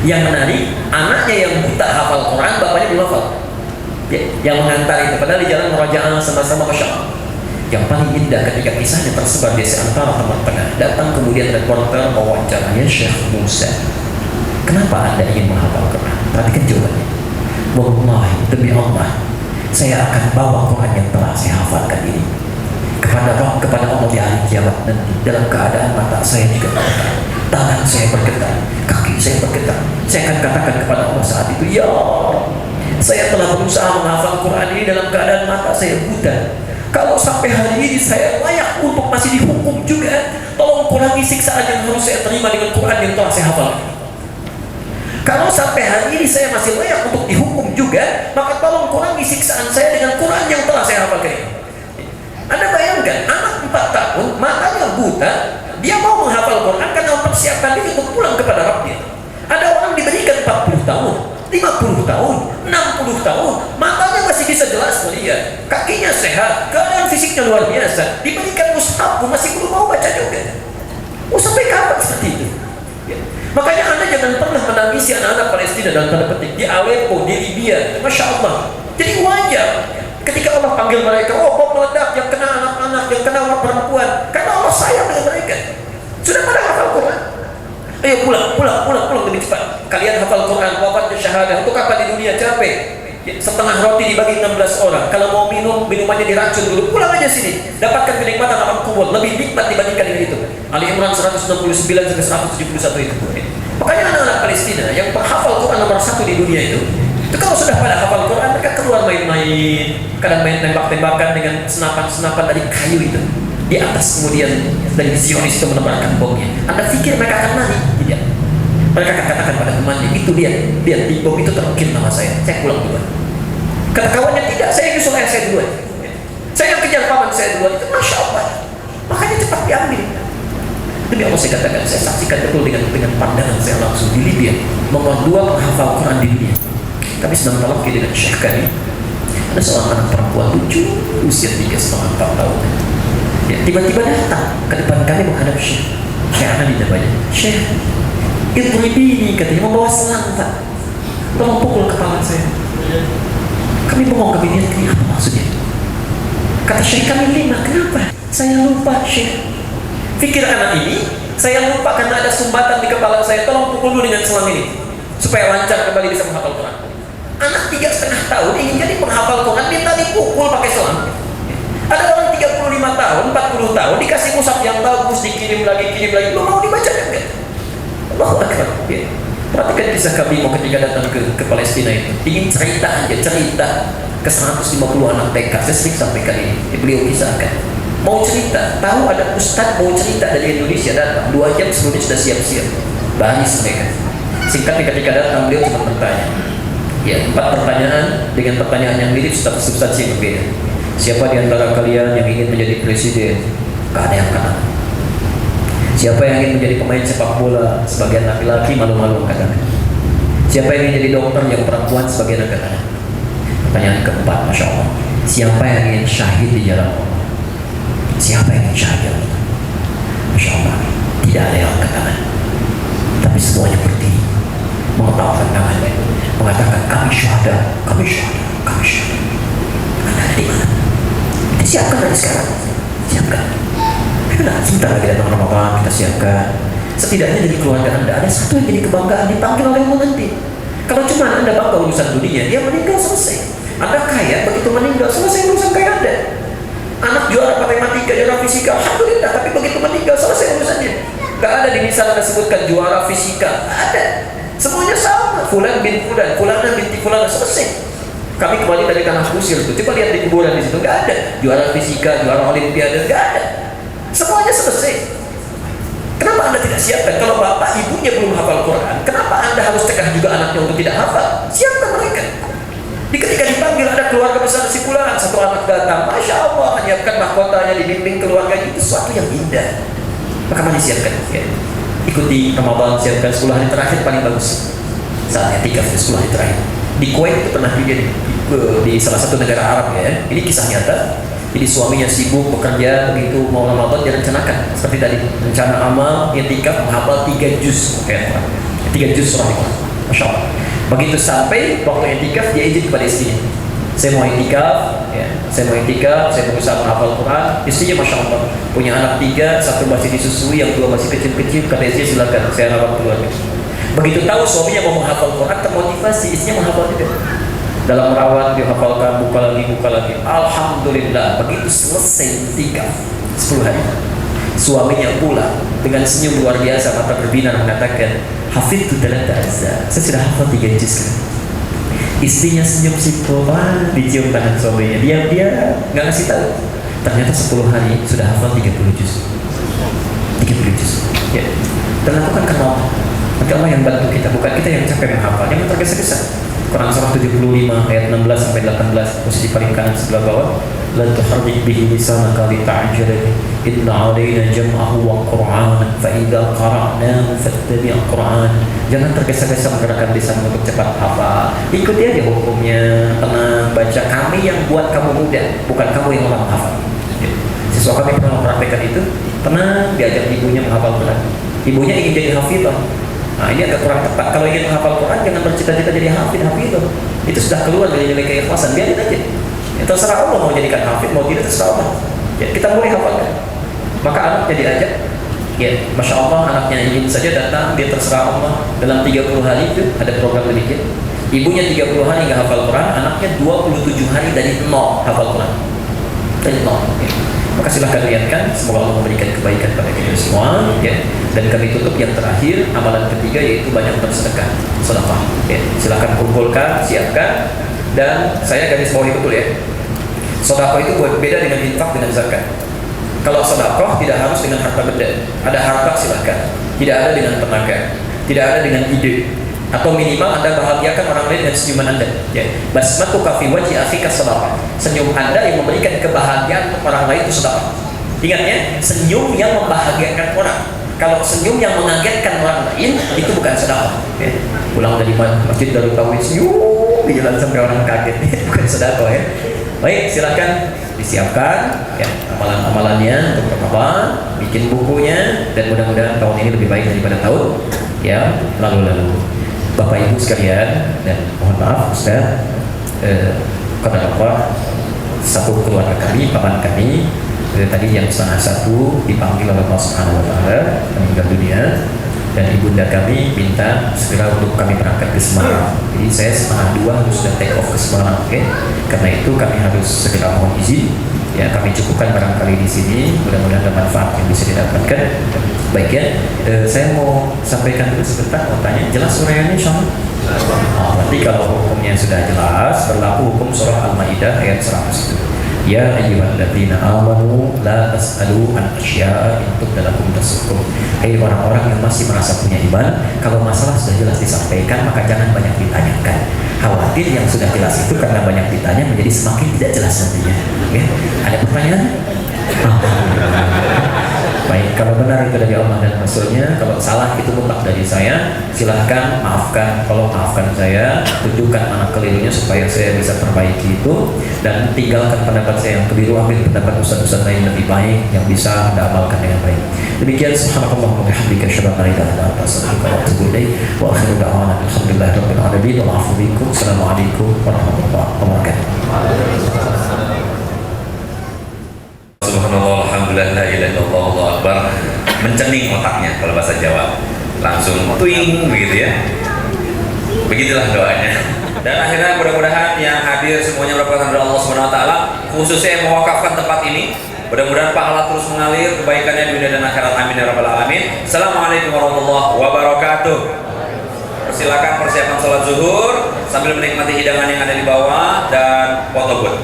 Yang menarik, anaknya yang buta hafal Quran, bapaknya belum hafal. Ya, yang mengantar itu, padahal di jalan merajaan sama-sama, Masya Allah. Yang paling indah ketika kisahnya tersebar di antara Timur Tengah. Datang kemudian reporter mewawancaranya Syekh Musa. Kenapa Anda ingin menghafal Quran? Perhatikan jawabannya. Wallahi, demi Allah, saya akan bawa Quran yang telah saya hafalkan ini kepada Allah di hari kiamat nanti, dalam keadaan mata saya juga bergetar, tangan saya bergetar, kaki saya bergetar. Saya akan katakan kepada Allah saat itu, ya Allah, saya telah berusaha menghafal Quran ini dalam keadaan mata saya buta. Kalau sampai hari ini saya layak untuk masih dihukum juga, tolong kurangi siksaan yang harus saya terima dengan Quran yang telah saya hafal. Kalau sampai hari ini saya masih layak untuk dihukum juga, maka tolong kurangi siksaan saya dengan Quran yang telah saya hafalkan. Anda bayangkan, anak 4 tahun, matanya buta, dia mau menghafal Quran karena mempersiapkan diri untuk pulang kepada Rabbnya. Ada orang diberikan 40 tahun, 50 tahun, 60 tahun, matanya masih bisa jelas melihat, kakinya sehat, keadaan fisiknya luar biasa, diberikan mushaf masih belum mau baca juga. Oh, sampai kapan seperti itu? Ya. Makanya Anda jangan pernah menangisi anak-anak Palestina dalam tanda petik di Aleppo, di Libya. Masya Allah. Jadi wajar ketika Allah panggil mereka, oh bom meledak yang kena anak-anak, yang kena orang perempuan, karena Allah sayang dengan mereka. Sudah pada hafal Quran. Ayo pulang lebih cepat. Kalian hafal Quran, wafatnya syahadah. Untuk apa di dunia capek? Setengah roti dibagi 16 orang. Kalau mau minum, minumannya diracun dulu. Pulang aja sini. Dapatkan kenikmatan alam kubur. Lebih nikmat dibandingkan dengan itu. Ali Imran 169 sampai 171 itu. Makanya anak-anak Palestina yang penghafal Quran nomor 1 di dunia itu kalau sudah pada hafal Quran, mereka keluar main-main. Kadang main tembak-tembakan dengan senapan-senapan dari kayu itu. Di atas kemudian dari Zionis itu menebarkan bomnya. Anda pikir mereka akan lari? Tidak. Mereka akan katakan pada temannya, itu dia di bom itu terukir nama saya pulang duluan. Kata kawannya, tidak, saya nyusul ayah saya duluan. Saya yang kejar paman saya duluan. Itu Masya Allah. Makanya cepat diambil. Demi Allah saya katakan, saya saksikan betul dengan pandangan saya langsung di Libya. Nomor 2 penghafal Quran di dunia. Kami sedang talaki dengan Syekh kami. Ada seorang anak perempuan lucu, usia 3,5-4 tahun. Ya, tiba-tiba datang ke depan kami menghadap Syekh. Syekh Ali namanya. Syekh, ini katanya membawa selang, Pak. Tolong pukul kepala saya. Kami bengong, kami lihat ini apa maksudnya. Kata Syekh kami 5, kenapa? Saya lupa Syekh. Pikir anak ini, saya lupa karena ada sumbatan di kepala saya. Tolong pukul dulu dengan selang ini supaya lancar kembali bisa menghafal Quran. Anak 3,5 tahun ingin jadi penghafal Quran, minta dipukul pakai selang. Ada orang 35 tahun, 40 tahun dikasih mushaf yang bagus, dikirim lagi, belum mau dibaca juga. Allahu Akbar. Ya. Perhatikan kisah kami mau ketika datang ke Palestina itu. Ingin cerita ke 150 anak TK. Saya sering sampaikan ini. Beliau kisahkan. Mau cerita, tahu ada ustadz mau cerita dari Indonesia datang 2 jam sebelumnya sudah siap-siap. Baris mereka. Singkatnya ketika datang beliau cuma bertanya. Ya, 4 pertanyaan dengan pertanyaan yang mirip tetapi substansi yang berbeda. Siapa di antara kalian yang ingin menjadi presiden? Gak ada yang kata. Siapa yang ingin menjadi pemain sepak bola? Sebagian laki-laki malu-malu katakan. Siapa yang ingin jadi dokter? Yang perempuan sebagian katakan. Pertanyaan keempat, Masya Allah. Siapa yang ingin syahid di jalan Allah? Siapa yang ingin syahid di jalan Allah? Masya Allah. Tidak ada yang katakan. Tapi semuanya berdiri, mengetawakan tangannya, mengatakan kami syuhada, kami syuhada, kami syuhada. Anda ada di mana? Siapkan dari sekarang. Siapkan. Nah, sebentar lagi datang Ramadan, kita siapkan. Setidaknya dari keluarga Anda ada satu yang jadi kebanggaan dipanggil oleh Allah nanti. Kalau cuma Anda bangga urusan dunia, dia meninggal selesai. Anda kaya, begitu meninggal selesai urusan kaya Anda. Anak juara matematika, juara fisika, alhamdulillah. Tapi begitu meninggal selesai urusannya. Gak ada di misal Anda sebutkan juara fisika. Gak ada. Semuanya sama. Fulan bin Fulan, Fulana binti Fulana, selesai. Kami kembali dari tanah kusir itu. Coba lihat di kuburan di situ, nggak ada juara fisika, juara olimpiade, nggak ada. Semuanya selesai. Kenapa Anda tidak siapkan? Kalau bapak ibunya belum hafal Quran, kenapa Anda harus cegah juga anaknya untuk tidak hafal? Siapkan mereka. Ketika dipanggil ada keluarga besar si fulan, satu anak datang, Masya Allah, menyiapkan mahkotanya, dibimbing keluarganya, itu sesuatu yang indah. Maka mari siapkan. Ya. Ikuti Ramadan, siapkan 10 hari terakhir paling bagus. Saatnya 10 hari terakhir. Di Kuwait itu pernah terjadi di salah satu negara Arab ya. Ini kisah nyata. Jadi suaminya sibuk bekerja, begitu mau Ramadan direncanakan seperti tadi, rencana amal i'tikaf menghafal 3 juz Al-Quran. 3 juz surah Al-Quran. Masya Allah. Begitu sampai waktu i'tikaf dia izin kepada istrinya. Saya mau itikaf, ya. Saya mau berusaha menghafal Quran. Istrinya masya Allah punya anak 3, 1 masih disusui, yang 2 masih kecil-kecil. Kata istri, silakan saya rawat keluarga. Begitu tahu suaminya mau menghafal Quran, termotivasi istrinya menghafal juga. Dalam merawat dihafalkan, buka lagi. Alhamdulillah, begitu selesai itikaf 10 hari, suaminya pulang dengan senyum luar biasa, mata berbinar, mengatakan, hafidtu 3 azza, saya sudah hafal 3 juz. Istrinya senyum simpel, dicium tangan suaminya, dia nggak ngasih tahu. Ternyata 10 hari sudah hafal 30 juz. 30 juz. Ya. Dan lakukan karena Allah yang bantu kita, bukan kita yang capek menghafal. Jangan tergesa-gesa. Quran surah 75 ayat 16 sampai 18, posisi paling kanan sebelah bawah. La tuharrik bihi lisanaka lita'jala bihi. Inna 'alaina jam'ahu wa Qur'anan fa idza qara'nahu fattabi' Qur'an. Jangan tergesa-gesa menggerakkan lisan untuk cepat hafal. Ikuti aja hukumnya, tenang baca. Kami yang buat kamu mudah, bukan kamu yang lemah hafal. Siswa kami pernah mempraktekkan itu, tenang diajak ibunya menghafal Quran. Ibunya ingin jadi hafizah. Nah, ini agak kurang tepat. Kalau ingin menghafal Quran, jangan bercita-cita jadi hafizah. Itu sudah keluar dari nilai keikhlasan. Biarin aja. Ya, terserah Allah mau jadikan hafid, mau tidak terserah Allah. Ya, kita boleh hafalkan. Maka anaknya diajak. Ya, masya Allah, anaknya ingin saja datang, dia terserah Allah. Dalam 30 hari itu ada program demikian. Ibunya 30 hari nggak hafal Quran, anaknya 27 hari dari 0 hafal Quran. Dari 0. Ya. Maka silahkan lihatkan, semoga Allah memberikan kebaikan pada kita semua, ya. Dan kami tutup yang terakhir, amalan ketiga, yaitu banyak bersedekah, sedekah, ya. Silahkan kumpulkan, siapkan, dan saya garis bawahi betul ya, sedekah itu beda dengan infak dengan zakat. Kalau sedekah tidak harus dengan harta benda, ada harta silahkan, tidak ada dengan tenaga, tidak ada dengan ide, atau minimal Anda bahagiakan orang lain dengan senyuman Anda, ya. Basmatuka fi wajhi akhika sedekah. Senyum Anda yang memberikan kebahagiaan untuk orang lain itu sedekah. Ingat ya, senyum yang membahagiakan orang. Kalau senyum yang mengagetkan orang lain itu bukan sedekah, ya. Pulang dari masjid Darut Tauhid senyum di jalan sampai orang kaget, bukan sedekah ya. Baik, silakan disiapkan ya amalan-amalannya untuk apa, bikin bukunya, dan mudah-mudahan tahun ini lebih baik daripada tahun ya lalu-lalu. Bapak Ibu sekalian, dan mohon maaf Ustaz, kepada Bapak, satu keluarga kami, paman kami, tadi yang setengah 1 dipanggil oleh Allah Subhanahu Wa Taala meninggal dunia, dan ibunda kami minta segera untuk kami berangkat ke Semarang. Jadi saya setengah 2 harus sudah take off ke Semarang, oke? Karena itu kami harus segera mohon izin. Ya, kami cukupkan barangkali di sini. Mudah-mudahan ada manfaat yang bisa didapatkan. Baik ya, saya mau sampaikan dulu sebentar, mau tanya. Jelas surahnya insyaallah? Berarti kalau hukumnya sudah jelas, berlaku hukum surah Al-Maidah ayat 100 itu. Ya ayyuhalladzina amanu la tas'alu an asya'a in tubda lakum tasukum. Hai orang-orang yang masih merasa punya iman, kalau masalah sudah jelas disampaikan, maka jangan banyak ditanyakan. Khawatir yang sudah jelas itu karena banyak ditanya menjadi semakin tidak jelas nantinya. Ya, ada pertanyaan? Baik, kalau benar itu dari Allah dan Rasulnya, kalau salah itu mutlak dari saya, silahkan maafkan. Kalau maafkan saya, tunjukkan anak kelirunya supaya saya bisa perbaiki itu, dan tinggalkan pendapat saya yang keliru, ambil pendapat ustaz-ustaz lain lebih baik yang bisa Anda amalkan dengan baik. Demikian, subhanallah wa bihamdika asyhadu an la ilaha illa anta astaghfiruka wa atubu ilaik. Wa akhiru da'wana alhamdulillahirabbil alamin. Wa a'udzu bikum. Assalamualaikum warahmatullahi wabarakatuh. Subhanallah, alhamdulillah, la ilaha illallah, Allahu akbar. Mencening otaknya kalau bahasa Jawa, langsung tuing begitu ya. Begitulah doanya. Dan akhirnya mudah-mudahan yang hadir semuanya mendapatkan dari Allah Subhanahu wa taala, khususnya yang mewakafkan tempat ini. Mudah-mudahan pahala terus mengalir, kebaikannya dunia dan akhirat, amin ya rabbal alamin. Assalamualaikum warahmatullahi wabarakatuh. Silakan persiapan sholat zuhur sambil menikmati hidangan yang ada di bawah dan foto booth.